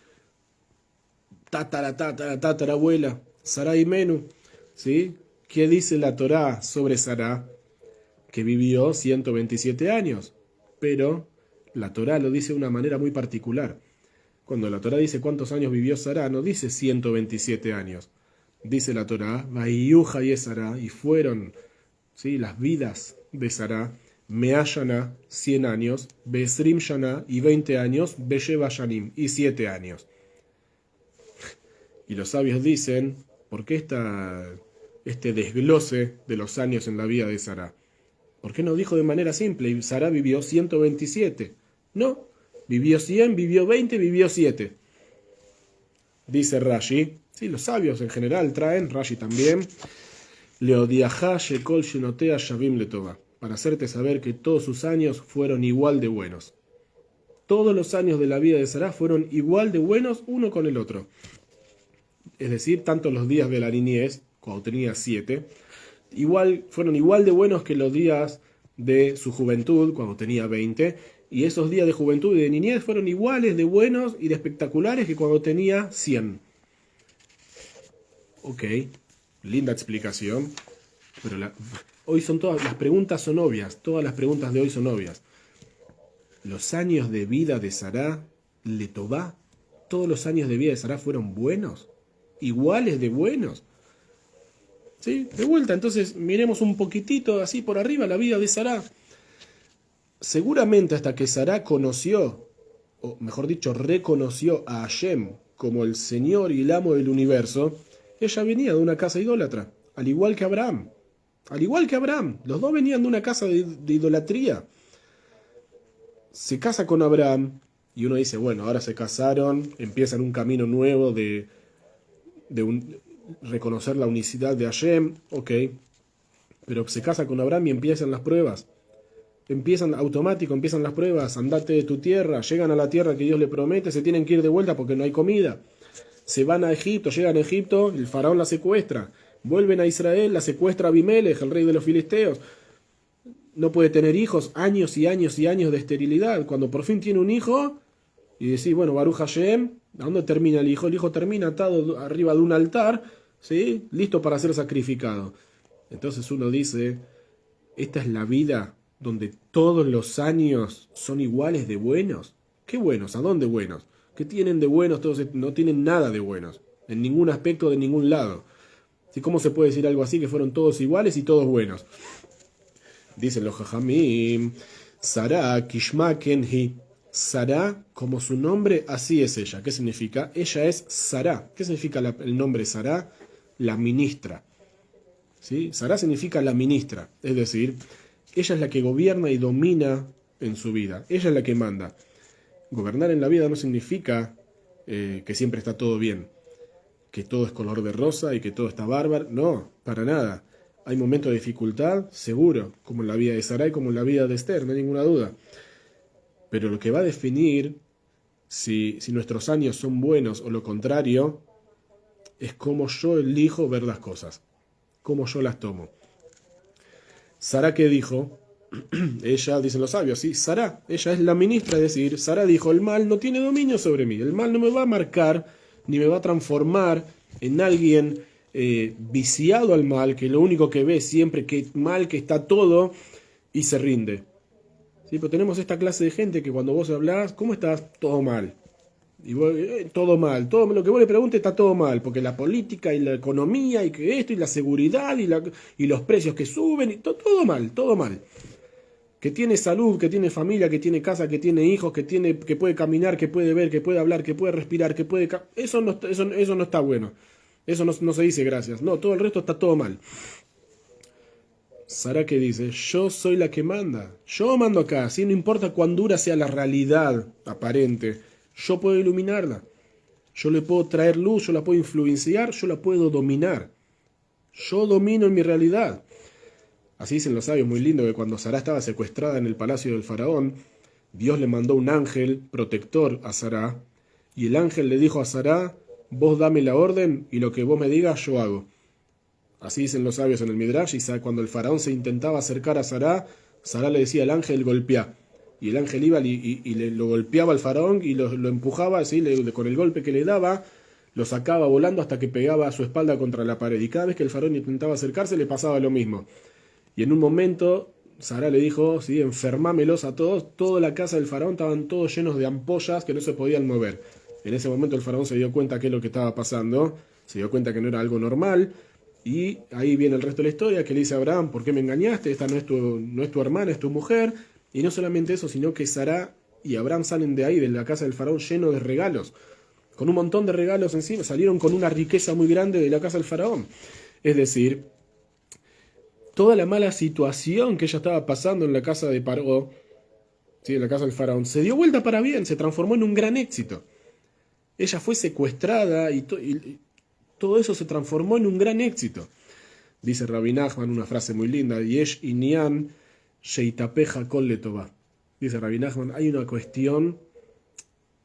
tatarabuela, Sará Imenu. ¿Sí? ¿Qué dice la Torá sobre Sará? Que vivió 127 años, pero la Torá lo dice de una manera muy particular. Cuando la Torá dice cuántos años vivió Sará, no dice 127 años. Dice la Torá, Vayuja y Sará, y fueron, ¿sí?, las vidas de Sará, Meashana, 100 años, Besrim Shana, y 20 años, Besheva Shanim, y 7 años. Y los sabios dicen, ¿por qué este desglose de los años en la vida de Sará? ¿Por qué no dijo de manera simple, y Sará vivió 127? No, vivió 100, vivió 20, vivió 7. Dice Rashi, sí, los sabios en general traen, Rashi también, Leodiajá Shekol Shenotea Shavim Letova, para hacerte saber que todos sus años fueron igual de buenos. Todos los años de la vida de Sará fueron igual de buenos uno con el otro. Es decir, tanto los días de la niñez, cuando tenía 7, fueron igual de buenos que los días de su juventud, cuando tenía 20, y esos días de juventud y de niñez fueron iguales de buenos y de espectaculares que cuando tenía 100. Ok, linda explicación, pero hoy son todas las preguntas son obvias, todas las preguntas de hoy son obvias. Los años de vida de Sará, Letová, todos los años de vida de Sará fueron buenos, iguales de buenos. ¿Sí? De vuelta, entonces miremos un poquitito así por arriba la vida de Sará. Seguramente hasta que Sará conoció, o mejor dicho, reconoció a Hashem como el Señor y el amo del universo, ella venía de una casa idólatra, al igual que Abraham. Al igual que Abraham, los dos venían de una casa de idolatría. Se casa con Abraham y uno dice, bueno, ahora se casaron, empiezan un camino nuevo de reconocer la unicidad de Hashem, ok, pero se casa con Abraham y empiezan las pruebas. Empiezan las pruebas, andate de tu tierra, llegan a la tierra que Dios le promete, se tienen que ir de vuelta porque no hay comida. Se van a Egipto, llegan a Egipto, el faraón la secuestra. Vuelven a Israel, la secuestra Abimelech, el rey de los filisteos. No puede tener hijos, años y años y años de esterilidad. Cuando por fin tiene un hijo, y decís, bueno, Baruch Hashem, ¿a dónde termina el hijo? El hijo termina atado arriba de un altar, ¿sí?, listo para ser sacrificado. Entonces uno dice, esta es la vida donde todos los años son iguales de buenos. ¿Qué buenos? ¿A dónde buenos? ¿Qué tienen de buenos? Todos no tienen nada de buenos, en ningún aspecto de ningún lado. ¿Cómo se puede decir algo así, que fueron todos iguales y todos buenos? Dicen los jajamim, Sará kishma kenhi. Sará, como su nombre, así es ella. ¿Qué significa? Ella es Sará. ¿Qué significa el nombre Sará? La ministra. ¿Sí? Sará significa la ministra, es decir, ella es la que gobierna y domina en su vida. Ella es la que manda. Gobernar en la vida no significa que siempre está todo bien, que todo es color de rosa y que todo está bárbaro. No, para nada. Hay momentos de dificultad, seguro, como en la vida de Sarai, como en la vida de Esther, no hay ninguna duda. Pero lo que va a definir si nuestros años son buenos o lo contrario, es cómo yo elijo ver las cosas, cómo yo las tomo. Sará, ¿qué dijo? Ella, dicen los sabios, sí, Sará, ella es la ministra, es decir, Sará dijo, el mal no tiene dominio sobre mí, el mal no me va a marcar, ni me va a transformar en alguien viciado al mal, que lo único que ve siempre que mal, que está todo, y se rinde. ¿Sí? Pero tenemos esta clase de gente que cuando vos hablás, ¿cómo estás? Todo mal. Y vos, todo mal, todo lo que vos le preguntes está todo mal, porque la política y la economía y que esto y la seguridad y los precios que suben, y todo mal, todo mal. Que tiene salud, que tiene familia, que tiene casa, que tiene hijos, que puede caminar, que puede ver, que puede hablar, que puede respirar, que puede... Eso no está bueno. Eso no se dice gracias. No, todo el resto está todo mal. Sará, que dice, yo soy la que manda. Yo mando acá, ¿sí? No importa cuán dura sea la realidad aparente, yo puedo iluminarla. Yo le puedo traer luz, yo la puedo influenciar, yo la puedo dominar. Yo domino en mi realidad. Así dicen los sabios, muy lindo, que cuando Sará estaba secuestrada en el palacio del faraón, Dios le mandó un ángel protector a Sará, y el ángel le dijo a Sará, vos dame la orden y lo que vos me digas yo hago. Así dicen los sabios en el Midrash, y cuando el faraón se intentaba acercar a Sará, Sará le decía al ángel, golpea. Y el ángel iba lo golpeaba al faraón y lo empujaba, así, con el golpe que le daba, lo sacaba volando hasta que pegaba a su espalda contra la pared. Y cada vez que el faraón intentaba acercarse, le pasaba lo mismo. Y en un momento, Sará le dijo, sí, enfermámelos a todos. Toda la casa del faraón estaban todos llenos de ampollas que no se podían mover. En ese momento el faraón se dio cuenta qué es lo que estaba pasando, se dio cuenta que no era algo normal, y ahí viene el resto de la historia, que le dice a Abraham, ¿por qué me engañaste? Esta no es tu hermana, es tu mujer. Y no solamente eso, sino que Sara y Abraham salen de ahí, de la casa del faraón, llenos de regalos, con un montón de regalos encima, salieron con una riqueza muy grande de la casa del faraón. Es decir, toda la mala situación que ella estaba pasando en la casa de Paró, ¿sí?, en la casa del faraón, se dio vuelta para bien, se transformó en un gran éxito. Ella fue secuestrada y todo eso se transformó en un gran éxito. Dice Rabbi Nachman una frase muy linda, Yesh inyan sheitapeja kol letová. Dice Rabbi Nachman, hay una cuestión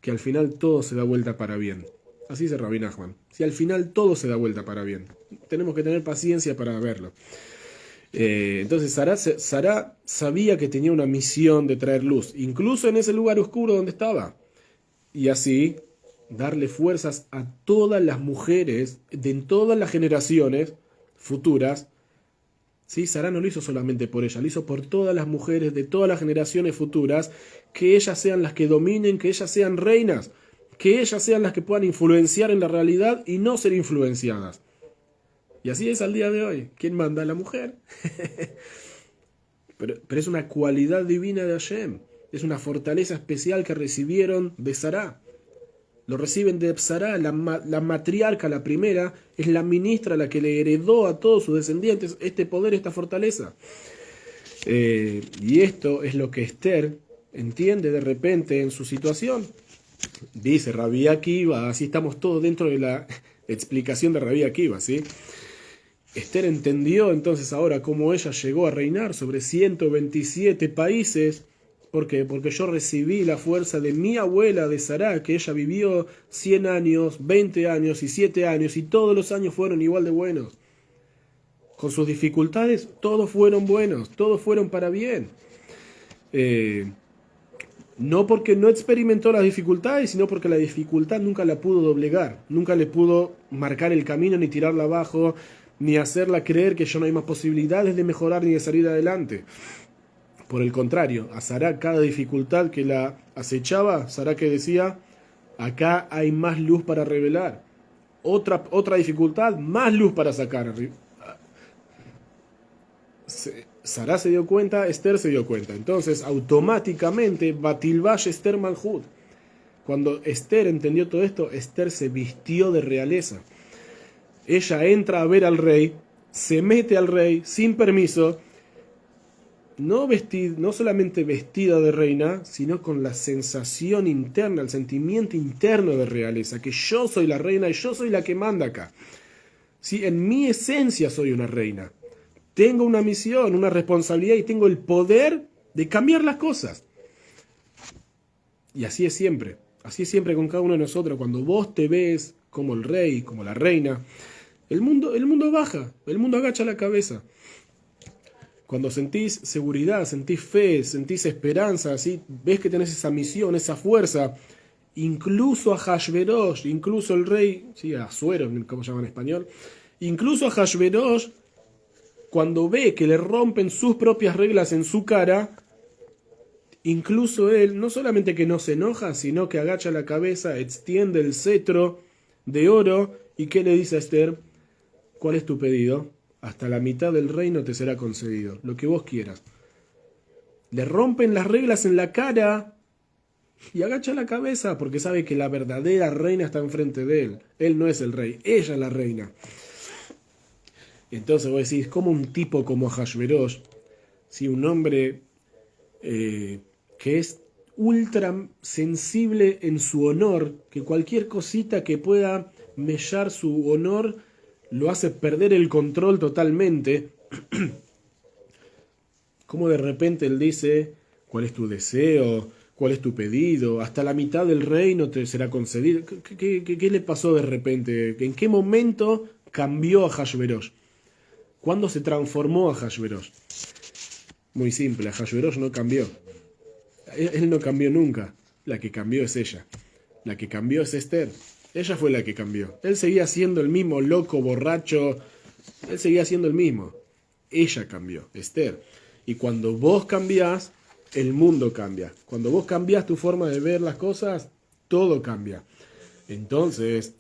que al final todo se da vuelta para bien. Así dice Rabbi Nachman. Si al final todo se da vuelta para bien, tenemos que tener paciencia para verlo. Entonces Sara sabía que tenía una misión de traer luz, incluso en ese lugar oscuro donde estaba. Y así darle fuerzas a todas las mujeres de en todas las generaciones futuras. ¿Sí? Sara no lo hizo solamente por ella, lo hizo por todas las mujeres de todas las generaciones futuras, que ellas sean las que dominen, que ellas sean reinas, que ellas sean las que puedan influenciar en la realidad y no ser influenciadas. Y así es al día de hoy. ¿Quién manda? La mujer. pero es una cualidad divina de Hashem, es una fortaleza especial que recibieron de Sara. Lo reciben de Sara, la matriarca, la primera, es la ministra la que le heredó a todos sus descendientes este poder, esta fortaleza. Y esto es lo que Esther entiende de repente en su situación. Dice Rabbi Akiva, así estamos todos dentro de la explicación de Rabbi Akiva, ¿sí? Esther entendió entonces ahora cómo ella llegó a reinar sobre 127 países. ¿Por qué? Porque yo recibí la fuerza de mi abuela, de Sara, que ella vivió 100 años, 20 años y 7 años, y todos los años fueron igual de buenos. Con sus dificultades, todos fueron buenos, todos fueron para bien. No porque no experimentó las dificultades, sino porque la dificultad nunca la pudo doblegar, nunca le pudo marcar el camino, ni tirarla abajo, ni hacerla creer que ya no hay más posibilidades de mejorar ni de salir adelante. Por el contrario, a Sara cada dificultad que la acechaba, Sara que decía, acá hay más luz para revelar. Otra dificultad, más luz para sacar. Sara se dio cuenta, Esther se dio cuenta. Entonces, automáticamente, Batilvash Esther Malhut. Cuando Esther entendió todo esto, Esther se vistió de realeza. Ella entra a ver al rey, se mete al rey sin permiso, no solamente vestida de reina, sino con la sensación interna, el sentimiento interno de realeza, que yo soy la reina y yo soy la que manda acá. ¿Sí? En mi esencia soy una reina. Tengo una misión, una responsabilidad y tengo el poder de cambiar las cosas. Y así es siempre con cada uno de nosotros. Cuando vos te ves como el rey, como la reina, el mundo baja, el mundo agacha la cabeza. Cuando sentís seguridad, sentís fe, sentís esperanza, ¿sí? Ves que tenés esa misión, esa fuerza, incluso a Hashverosh, incluso el rey, sí, Asuero, como se llama en español, incluso a Hashverosh, cuando ve que le rompen sus propias reglas en su cara, incluso él, no solamente que no se enoja, sino que agacha la cabeza, extiende el cetro de oro, ¿y qué le dice a Esther? ¿Cuál es tu pedido? Hasta la mitad del reino te será concedido, lo que vos quieras. Le rompen las reglas en la cara y agacha la cabeza porque sabe que la verdadera reina está enfrente de él. Él no es el rey, ella es la reina. Entonces vos decís, ¿cómo un tipo como Hashverosh, si un hombre que es ultra sensible en su honor, que cualquier cosita que pueda mellar su honor lo hace perder el control totalmente, cómo de repente él dice, ¿cuál es tu deseo? ¿Cuál es tu pedido? Hasta la mitad del reino te será concedido. ¿Qué le pasó de repente? ¿En qué momento cambió a Hashverosh? ¿Cuándo se transformó a Hashverosh? Muy simple, Hashverosh no cambió. Él no cambió nunca. La que cambió es ella. La que cambió es Esther. Ella fue la que cambió. Él seguía siendo el mismo loco, borracho. Él seguía siendo el mismo. Ella cambió, Esther. Y cuando vos cambiás, el mundo cambia. Cuando vos cambiás tu forma de ver las cosas, todo cambia. Entonces,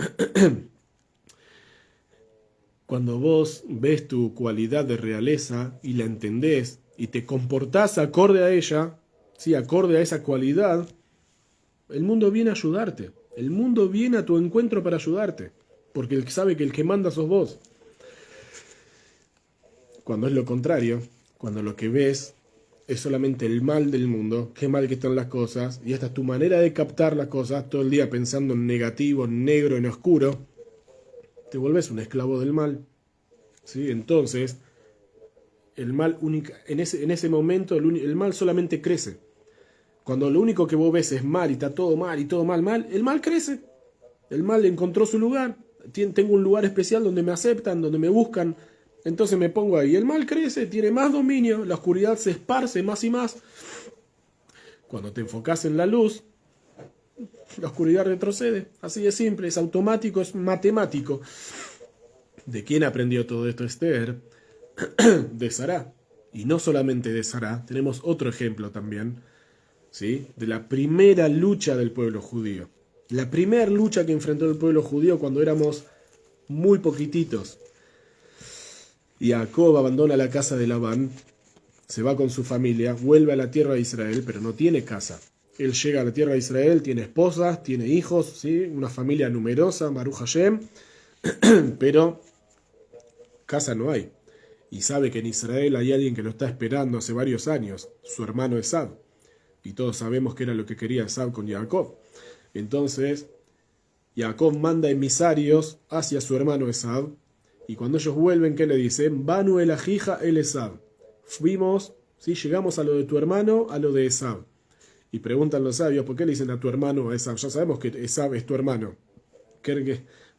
cuando vos ves tu cualidad de realeza y la entendés y te comportás acorde a ella, ¿sí? Acorde a esa cualidad, el mundo viene a ayudarte. El mundo viene a tu encuentro para ayudarte. Porque él sabe que el que manda sos vos. Cuando es lo contrario, cuando lo que ves es solamente el mal del mundo, qué mal que están las cosas, y esta es tu manera de captar las cosas, todo el día pensando en negativo, en negro, en oscuro, te vuelves un esclavo del mal. ¿Sí? Entonces, el mal en ese momento, el mal solamente crece. Cuando lo único que vos ves es mal y está todo mal y todo mal, el mal crece. El mal encontró su lugar. Tengo un lugar especial donde me aceptan, donde me buscan. Entonces me pongo ahí. El mal crece, tiene más dominio, la oscuridad se esparce más y más. Cuando te enfocas en la luz, la oscuridad retrocede. Así de simple, es automático, es matemático. ¿De quién aprendió todo esto Esther? De Sará. Y no solamente de Sará, tenemos otro ejemplo también, ¿sí? De la primera lucha del pueblo judío. La primera lucha que enfrentó el pueblo judío cuando éramos muy poquititos. Y Jacob abandona la casa de Labán, se va con su familia, vuelve a la tierra de Israel, pero no tiene casa. Él llega a la tierra de Israel, tiene esposas, tiene hijos, ¿sí? Una familia numerosa, Baruch Hashem, pero casa no hay. Y sabe que en Israel hay alguien que lo está esperando hace varios años, su hermano Esab. Y todos sabemos que era lo que quería Esab con Jacob. Entonces, Jacob manda emisarios hacia su hermano Esab. Y cuando ellos vuelven, ¿qué le dicen? Banu el Ajija el Esab. Fuimos, ¿sí? Llegamos a lo de tu hermano, a lo de Esab. Y preguntan los sabios, ¿por qué le dicen a tu hermano Esab? Ya sabemos que Esab es tu hermano.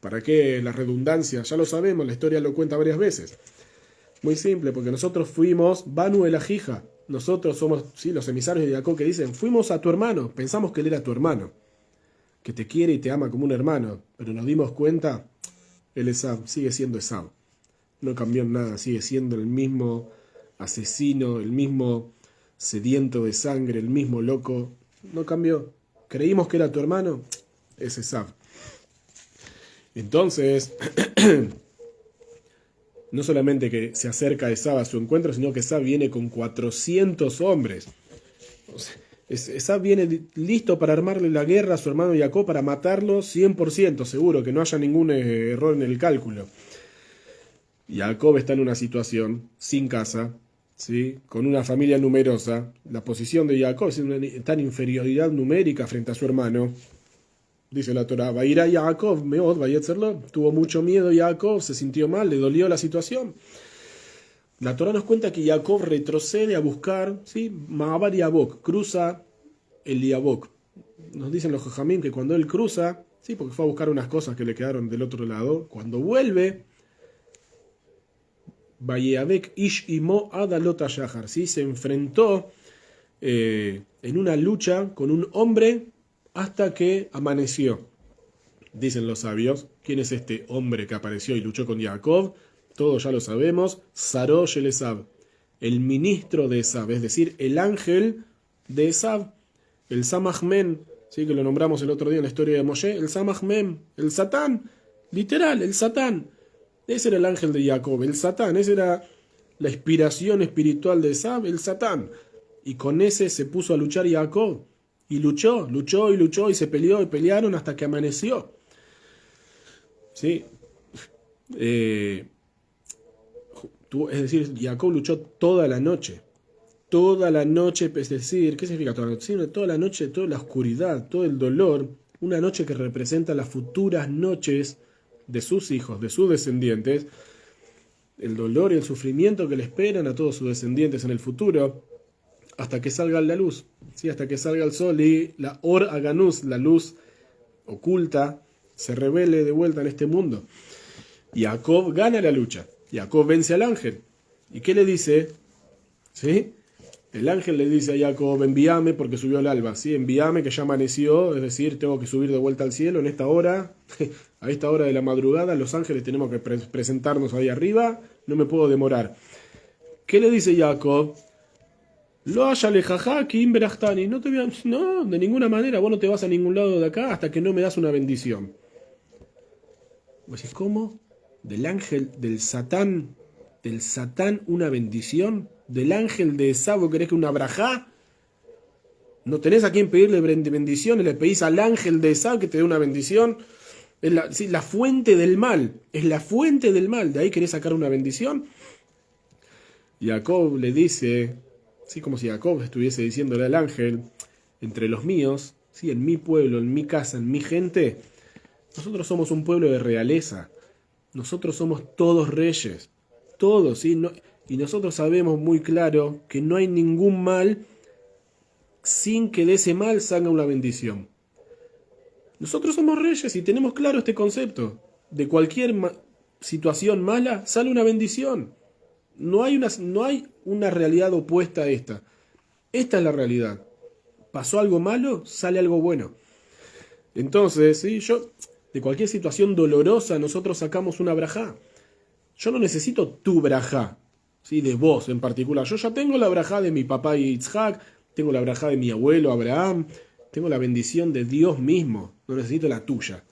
¿Para qué la redundancia? Ya lo sabemos, la historia lo cuenta varias veces. Muy simple, porque nosotros fuimos Banu el Ajija. Nosotros somos, ¿sí? Los emisarios de Jacob que dicen, fuimos a tu hermano, pensamos que él era tu hermano, que te quiere y te ama como un hermano, pero nos dimos cuenta, el Esab sigue siendo Esab. No cambió en nada, sigue siendo el mismo asesino, el mismo sediento de sangre, el mismo loco. No cambió. Creímos que era tu hermano, es Esab. Entonces, no solamente que se acerca Esab a su encuentro, sino que Esab viene con 400 hombres. O sea, Esab viene listo para armarle la guerra a su hermano Jacob, para matarlo 100%, seguro, que no haya ningún error en el cálculo. Jacob está en una situación sin casa, ¿sí? Con una familia numerosa. La posición de Jacob está en inferioridad numérica frente a su hermano. Dice la Torá, va a ir a Jacob, meod, va a hacerlo. Tuvo mucho miedo Jacob, se sintió mal, le dolió la situación. La Torá nos cuenta que Jacob retrocede a buscar, ¿sí? Maabar Yabok, cruza el Yabok. Nos dicen los Jajamim que cuando él cruza, ¿sí? Porque fue a buscar unas cosas que le quedaron del otro lado, cuando vuelve, Vayabek Ish Imo Adalot Shahar, ¿sí? Se enfrentó en una lucha con un hombre hasta que amaneció. Dicen los sabios, ¿quién es este hombre que apareció y luchó con Jacob? Todos ya lo sabemos, Sarosh el Esab, el ministro de Esab, es decir, el ángel de Esab, el Samachmen, ¿sí? Que lo nombramos el otro día en la historia de Moshe, el Samachmen, el Satán, literal, el Satán. Ese era el ángel de Jacob, el Satán, esa era la inspiración espiritual de Esab, el Satán. Y con ese se puso a luchar Jacob. Y luchó y se peleó y pelearon hasta que amaneció. ¿Sí? Es decir, Jacob luchó toda la noche. Toda la noche, es decir, ¿qué significa toda la noche? Sí, toda la noche, toda la oscuridad, todo el dolor. Una noche que representa las futuras noches de sus hijos, de sus descendientes. El dolor y el sufrimiento que le esperan a todos sus descendientes en el futuro. Hasta que salga la luz, ¿sí? Hasta que salga el sol y la Or Aganus, la luz oculta, se revele de vuelta en este mundo. Jacob gana la lucha. Jacob vence al ángel. ¿Y qué le dice? ¿Sí? El ángel le dice a Jacob, envíame porque subió el alba. ¿Sí? Envíame que ya amaneció, es decir, tengo que subir de vuelta al cielo en esta hora. A esta hora de la madrugada, los ángeles tenemos que presentarnos ahí arriba. No me puedo demorar. ¿Qué le dice Jacob? Lo haya lejajá que imberachtani. No te voy a, no, de ninguna manera, vos no te vas a ningún lado de acá hasta que no me das una bendición. Vos decís, ¿cómo? Del ángel, del Satán una bendición, del ángel de Esaú querés que una brajá. No tenés a quien pedirle bendiciones, le pedís al ángel de Esaú que te dé una bendición. Es la fuente del mal, es la fuente del mal, de ahí querés sacar una bendición. Jacob le dice, así como si Jacob estuviese diciéndole al ángel, entre los míos, ¿sí? En mi pueblo, en mi casa, en mi gente, nosotros somos un pueblo de realeza, nosotros somos todos reyes, todos, ¿sí? No, y nosotros sabemos muy claro que no hay ningún mal sin que de ese mal salga una bendición. Nosotros somos reyes y tenemos claro este concepto. De cualquier situación mala sale una bendición. No hay una realidad opuesta a esta. Esta es la realidad. Pasó algo malo, sale algo bueno. Entonces, ¿sí? De cualquier situación dolorosa, nosotros sacamos una brajá. Yo no necesito tu brajá, ¿sí? De vos en particular. Yo ya tengo la brajá de mi papá Yitzhak, tengo la brajá de mi abuelo Abraham, tengo la bendición de Dios mismo. No necesito la tuya.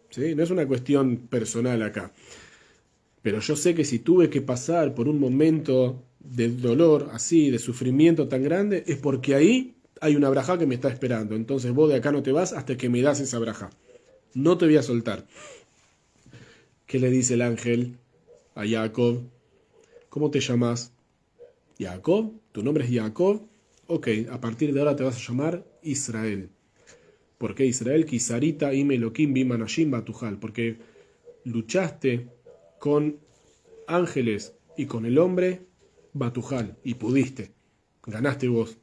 ¿Sí? No es una cuestión personal acá. Pero yo sé que si tuve que pasar por un momento de dolor así, de sufrimiento tan grande, es porque ahí hay una brajá que me está esperando. Entonces vos de acá no te vas hasta que me das esa brajá. No te voy a soltar. ¿Qué le dice el ángel a Jacob? ¿Cómo te llamas? ¿Jacob? ¿Tu nombre es Jacob? Ok, a partir de ahora te vas a llamar Israel. ¿Por qué Israel? Kisarita ime Elohim bimanashim batujal. Porque luchaste con ángeles y con el hombre batujal y pudiste. Ganaste vos.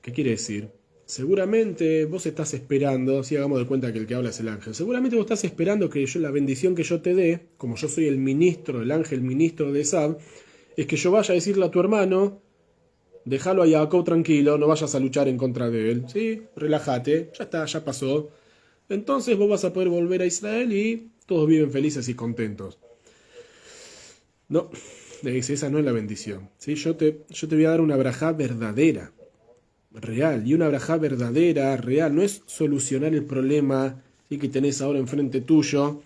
¿Qué quiere decir? Seguramente vos estás esperando, si hagamos de cuenta que el que habla es el ángel, seguramente vos estás esperando que yo, la bendición que yo te dé, como yo soy el ministro, el ángel ministro de Esab, es que yo vaya a decirle a tu hermano, déjalo a Jacob tranquilo, no vayas a luchar en contra de él, ¿sí? Relájate, ya está, ya pasó. Entonces vos vas a poder volver a Israel y todos viven felices y contentos. No, le dice, esa no es la bendición, ¿sí? Yo te voy a dar una brajá verdadera, real, y una brajá verdadera, real, no es solucionar el problema, ¿sí? Que tenés ahora enfrente tuyo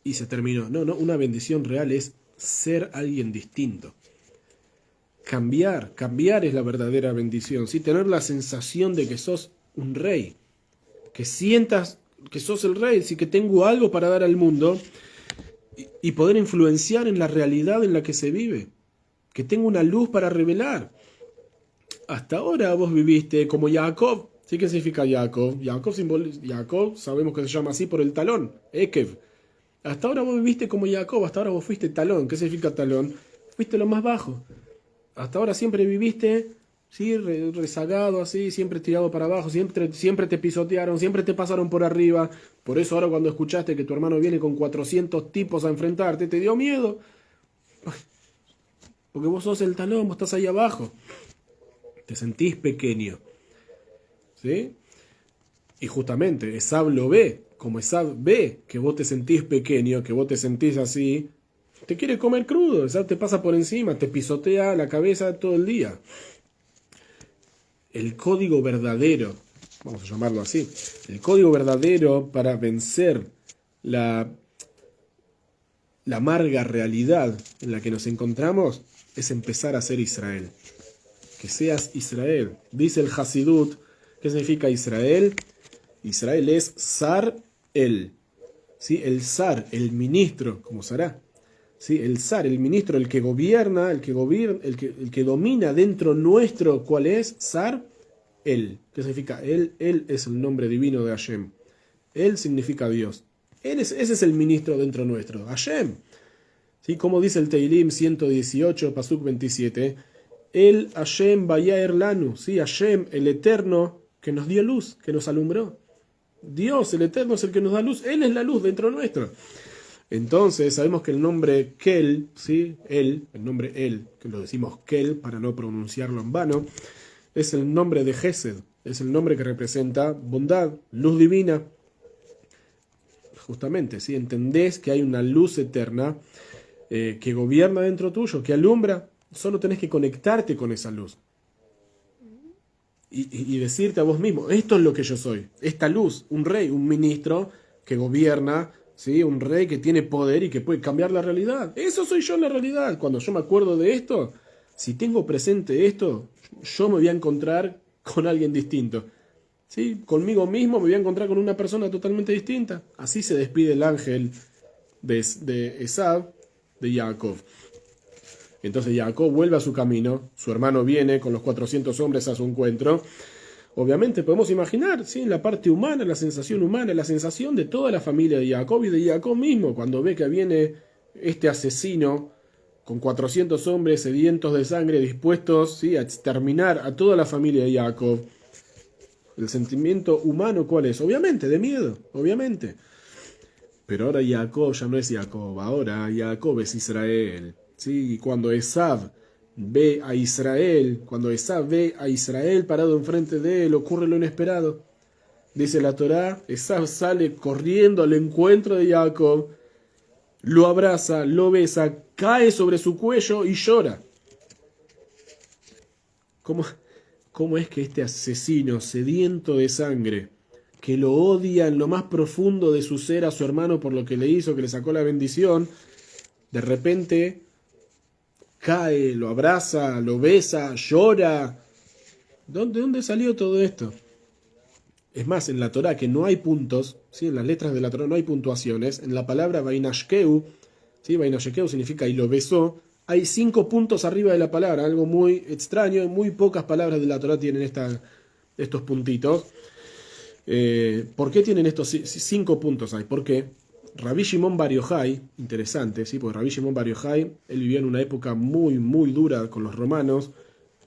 y se terminó. No, una bendición real es ser alguien distinto. Cambiar es la verdadera bendición, ¿sí? Tener la sensación de que sos un rey, que sientas que sos el rey, sí, que tengo algo para dar al mundo y poder influenciar en la realidad en la que se vive, que tengo una luz para revelar. Hasta ahora vos viviste como Jacob. ¿Sí? ¿Qué significa Jacob? Jacob sabemos que se llama así por el talón, Ekev. Hasta ahora vos viviste como Jacob, hasta ahora vos fuiste talón. ¿Qué significa talón? Fuiste lo más bajo. Hasta ahora siempre viviste, ¿sí? Rezagado así, siempre tirado para abajo, siempre te pisotearon, siempre te pasaron por arriba. Por eso ahora cuando escuchaste que tu hermano viene con 400 tipos a enfrentarte, te dio miedo. Porque vos sos el talón, vos estás ahí abajo. Te sentís pequeño. ¿Sí? Y justamente Esab lo ve, como Esab ve que vos te sentís pequeño, que vos te sentís así, te quiere comer crudo. Esab te pasa por encima, te pisotea la cabeza todo el día. El código verdadero, vamos a llamarlo así, el código verdadero para vencer la amarga realidad en la que nos encontramos es empezar a ser Israel. Que seas Israel. Dice el Hasidut, ¿qué significa Israel? Israel es Sar el. ¿Sí? El Sar, el ministro, como será. ¿Sí? El Sar, el ministro, el que gobierna, el que domina dentro nuestro, ¿cuál es? Sar el. ¿Qué significa? Él es el nombre divino de Hashem. Él significa Dios. Ese es el ministro dentro nuestro, Hashem. ¿Sí? Como dice el Teilim 118, Pasuk 27, el Hashem Bayaer Lanu, ¿sí? Hashem, el Eterno, que nos dio luz, que nos alumbró. Dios, el Eterno, es el que nos da luz. Él es la luz dentro nuestro. Entonces, sabemos que el nombre Kel, ¿sí? El nombre El, que lo decimos Kel para no pronunciarlo en vano, es el nombre de Gesed, es el nombre que representa bondad, luz divina. Justamente, ¿sí? Entendés que hay una luz eterna que gobierna dentro tuyo, que alumbra. Solo tenés que conectarte con esa luz. Y decirte a vos mismo, esto es lo que yo soy. Esta luz, un rey, un ministro que gobierna, ¿sí? Un rey que tiene poder y que puede cambiar la realidad. Eso soy yo en la realidad. Cuando yo me acuerdo de esto, si tengo presente esto, yo me voy a encontrar con alguien distinto. ¿Sí? Conmigo mismo me voy a encontrar con una persona totalmente distinta. Así se despide el ángel de Esav, de Jacob. Entonces Jacob vuelve a su camino, su hermano viene con los 400 hombres a su encuentro. Obviamente podemos imaginar, ¿sí? En la parte humana, la sensación de toda la familia de Jacob y de Jacob mismo, cuando ve que viene este asesino con 400 hombres sedientos de sangre, dispuestos, ¿sí? A exterminar a toda la familia de Jacob. El sentimiento humano, ¿cuál es? Obviamente, de miedo, obviamente. Pero ahora Jacob ya no es Jacob, ahora Jacob es Israel. ¿Sí? Y cuando Esav ve a Israel parado enfrente de él, ocurre lo inesperado. Dice la Torá, Esav sale corriendo al encuentro de Jacob, lo abraza, lo besa, cae sobre su cuello y llora. ¿Cómo es que este asesino sediento de sangre, que lo odia en lo más profundo de su ser a su hermano por lo que le hizo, que le sacó la bendición, de repente cae, lo abraza, lo besa, llora? ¿De dónde salió todo esto? Es más, en la Torá, que no hay puntos, ¿sí? En las letras de la Torá no hay puntuaciones, en la palabra Vainashkeu, ¿sí? Vainashkeu significa y lo besó, hay 5 puntos arriba de la palabra, algo muy extraño, muy pocas palabras de la Torá tienen estos puntitos. ¿Por qué tienen estos 5 puntos ahí? ¿Por qué? Rabbi Shimon Bar Yochai, interesante, ¿sí? Porque Rabbi Shimon Bar Yochai, él vivía en una época muy, muy dura con los romanos,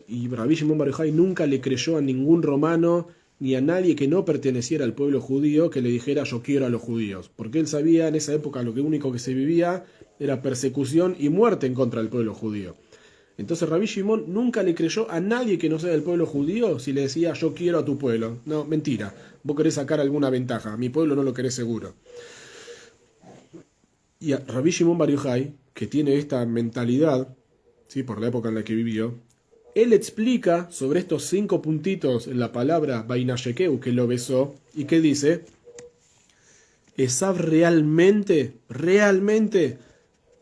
y Rabbi Shimon Bar Yochai nunca le creyó a ningún romano, ni a nadie que no perteneciera al pueblo judío que le dijera yo quiero a los judíos, porque él sabía en esa época lo único que se vivía era persecución y muerte en contra del pueblo judío. Entonces Rabbi Shimon nunca le creyó a nadie que no sea del pueblo judío si le decía yo quiero a tu pueblo. No, mentira, vos querés sacar alguna ventaja, a mi pueblo no lo querés seguro. Y a Rabbi Shimon Bar Yochai, que tiene esta mentalidad, ¿sí? Por la época en la que vivió, él explica sobre estos 5 puntitos en la palabra Vainashekeu, que lo besó, y que dice, Esav realmente,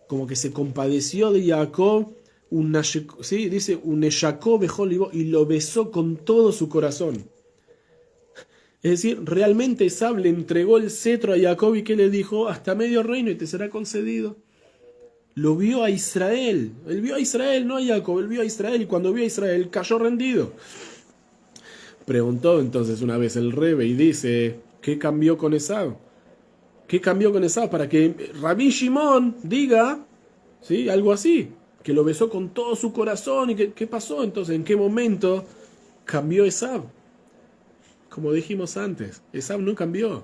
como que se compadeció de Jacob, ¿sí? Dice, un Jacob y lo besó con todo su corazón. Es decir, realmente Esav le entregó el cetro a Jacob y que le dijo, hasta medio reino y te será concedido. Lo vio a Israel, él vio a Israel, no a Jacob, él vio a Israel y cuando vio a Israel cayó rendido. Preguntó entonces una vez el Rebe y dice, ¿qué cambió con Esav? ¿Qué cambió con Esav? Para que Rabbi Shimon diga, ¿sí? Algo así, que lo besó con todo su corazón. ¿Y qué pasó entonces? ¿En qué momento cambió Esav? Como dijimos antes, Esav no cambió.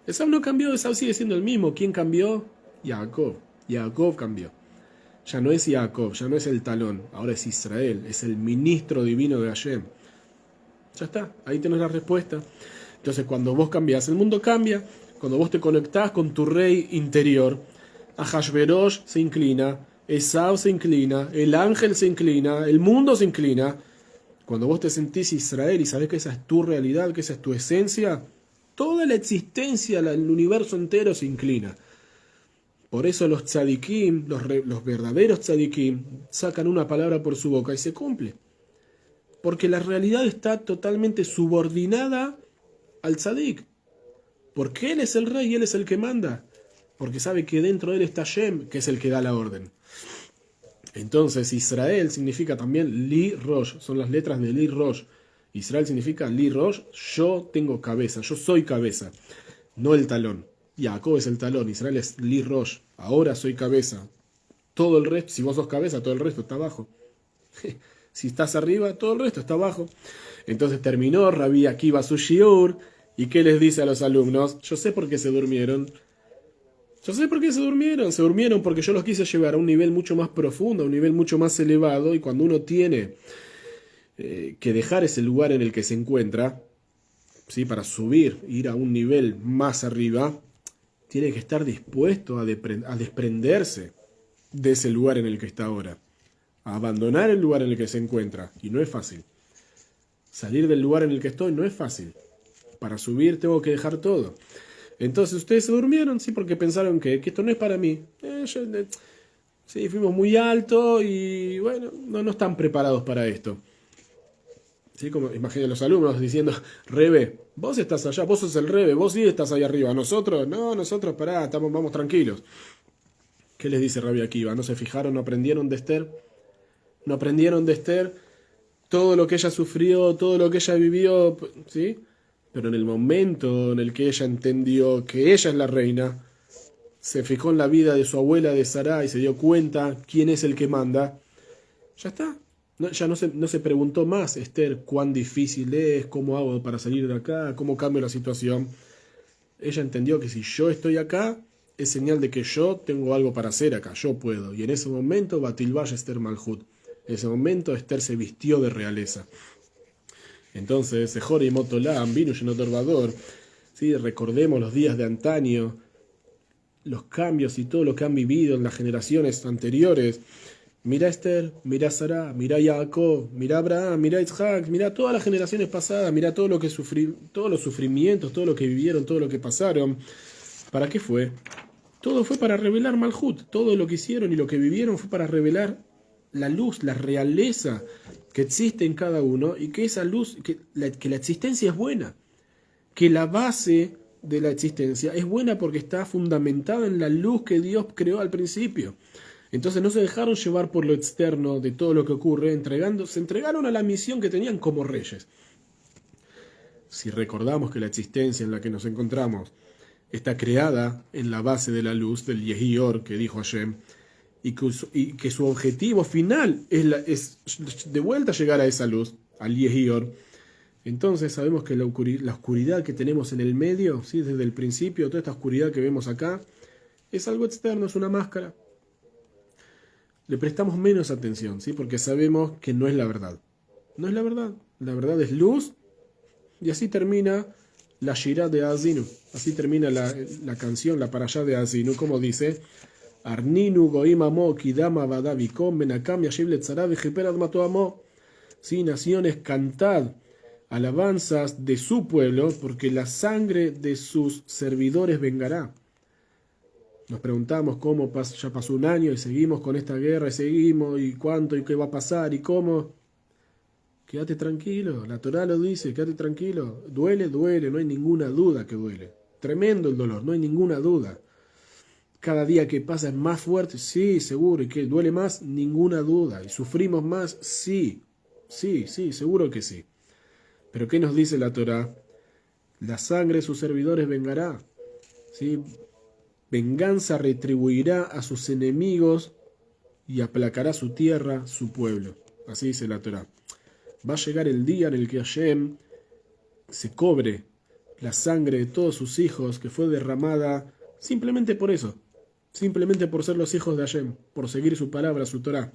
Esav sigue siendo el mismo. ¿Quién cambió? Jacob. Jacob cambió. Ya no es Jacob, ya no es el talón, ahora es Israel, es el ministro divino de Hashem. Ya está, ahí tenés la respuesta. Entonces cuando vos cambiás, el mundo cambia. Cuando vos te conectás con tu rey interior, Ahashverosh se inclina, Esav se inclina, el ángel se inclina, el mundo se inclina. Cuando vos te sentís Israel y sabés que esa es tu realidad, que esa es tu esencia, toda la existencia, el universo entero se inclina. Por eso los tzadikim, los verdaderos tzadikim, sacan una palabra por su boca y se cumple. Porque la realidad está totalmente subordinada al tzadik. Porque él es el rey y él es el que manda. Porque sabe que dentro de él está Shem, que es el que da la orden. Entonces Israel significa también Li Rosh, son las letras de Li Rosh. Israel significa Li Rosh, yo tengo cabeza, yo soy cabeza, no el talón. Jacob es el talón, Israel es Li Rosh, ahora soy cabeza. Todo el resto, si vos sos cabeza, todo el resto está abajo. Si estás arriba, todo el resto está abajo. Entonces terminó Rabbi Akiva su shiur, ¿y qué les dice a los alumnos? Yo sé por qué se durmieron. Se durmieron porque yo los quise llevar a un nivel mucho más profundo, a un nivel mucho más elevado, y cuando uno tiene que dejar ese lugar en el que se encuentra, ¿sí? Para subir, ir a un nivel más arriba, tiene que estar dispuesto a desprenderse de ese lugar en el que está ahora. a abandonar el lugar en el que se encuentra. Y no es fácil. Salir del lugar en el que estoy no es fácil. Para subir tengo que dejar todo. Entonces ustedes se durmieron, sí, porque pensaron que esto no es para mí. Sí, fuimos muy alto y bueno, no están preparados para esto. ¿Sí? Como imaginen los alumnos diciendo, Rebe, vos estás allá, vos sos el Rebe, vos sí estás ahí arriba. Nosotros, no, nosotros pará, vamos tranquilos. ¿Qué les dice Rabbi Akiva? ¿No se fijaron, no aprendieron de Esther? ¿No aprendieron de Esther todo lo que ella sufrió, todo lo que ella vivió? ¿Sí? Pero en el momento en el que ella entendió que ella es la reina, se fijó en la vida de su abuela de Sará y se dio cuenta quién es el que manda, ya está. Ya no se preguntó más, Esther, cuán difícil es, cómo hago para salir de acá, cómo cambio la situación. Ella entendió que si yo estoy acá, es señal de que yo tengo algo para hacer acá, yo puedo. Y en ese momento, Batilbash Esther Malhut. En ese momento, Esther se vistió de realeza. Entonces, Sejor y Motolam, vino lleno Torvador. ¿Sí? Recordemos los días de antaño, los cambios y todo lo que han vivido en las generaciones anteriores. Mira Esther, mira Sará, mira Jacob, mira Abraham, mira Isaac, mira todas las generaciones pasadas, mira todo lo que todos los sufrimientos, todo lo que vivieron, todo lo que pasaron. ¿Para qué fue? Todo fue para revelar Malhut. Todo lo que hicieron y lo que vivieron fue para revelar la luz, la realeza que existe en cada uno y que esa luz, que la existencia es buena, que la base de la existencia es buena porque está fundamentada en la luz que Dios creó al principio. Entonces no se dejaron llevar por lo externo de todo lo que ocurre, se entregaron a la misión que tenían como reyes. Si recordamos que la existencia en la que nos encontramos está creada en la base de la luz del Yehior que dijo Hashem, y que su objetivo final es de vuelta llegar a esa luz, al Yehior, entonces sabemos que la oscuridad que tenemos en el medio, ¿sí? Desde el principio, toda esta oscuridad que vemos acá, es algo externo, es una máscara. Le prestamos menos atención, ¿sí? Porque sabemos que no es la verdad. No es la verdad. La verdad es luz. Y así termina la Shirah de Azinu. Así termina la canción, la parashá de Azinu, como dice, Arninu goim amo kidama badavikom benakam yashiv letzara vejiper admato amo. Sí, naciones, cantad alabanzas de su pueblo, porque la sangre de sus servidores vengará. Nos preguntamos cómo ya pasó un año y seguimos con esta guerra y seguimos y cuánto y qué va a pasar y cómo. Quédate tranquilo, la Torá lo dice, quédate tranquilo. Duele, duele, no hay ninguna duda que duele. Tremendo el dolor, no hay ninguna duda. Cada día que pasa es más fuerte, sí, seguro. Y que duele más, ninguna duda. Y sufrimos más, sí, seguro que sí. Pero ¿qué nos dice la Torá? La sangre de sus servidores vengará. ¿Sí? Venganza retribuirá a sus enemigos y aplacará su tierra, su pueblo. Así dice la Torá. Va a llegar el día en el que Hashem se cobre la sangre de todos sus hijos que fue derramada simplemente por eso. Simplemente por ser los hijos de Hashem, por seguir su palabra, su Torá.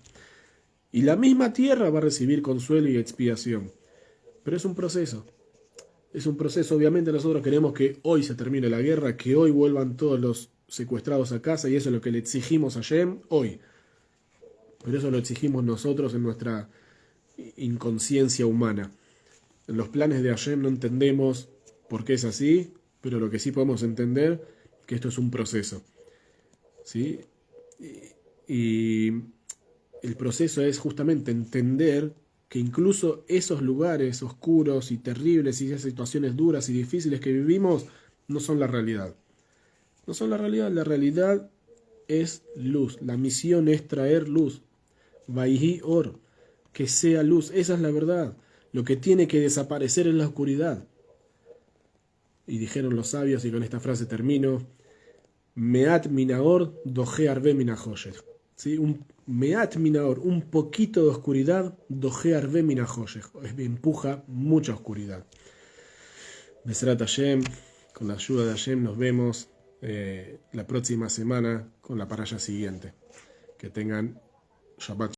Y la misma tierra va a recibir consuelo y expiación. Pero es un proceso. Es un proceso, obviamente nosotros queremos que hoy se termine la guerra, que hoy vuelvan todos los secuestrados a casa, y eso es lo que le exigimos a Hashem hoy. Pero eso lo exigimos nosotros en nuestra inconsciencia humana. En los planes de Hashem no entendemos por qué es así, pero lo que sí podemos entender es que esto es un proceso. ¿Sí? Y el proceso es justamente entender que incluso esos lugares oscuros y terribles y esas situaciones duras y difíciles que vivimos no son la realidad. No son la realidad es luz. La misión es traer luz. Vaihi or, que sea luz, esa es la verdad. Lo que tiene que desaparecer es la oscuridad. Y dijeron los sabios, y con esta frase termino, Meat minaor doje arbe minajoyer. ¿Sí? Meat minaor, un poquito de oscuridad, doje arbe minajoyer. Empuja mucha oscuridad. Besrat Hashem, con la ayuda de Hashem nos vemos la próxima semana con la parasha siguiente. Que tengan Shabbat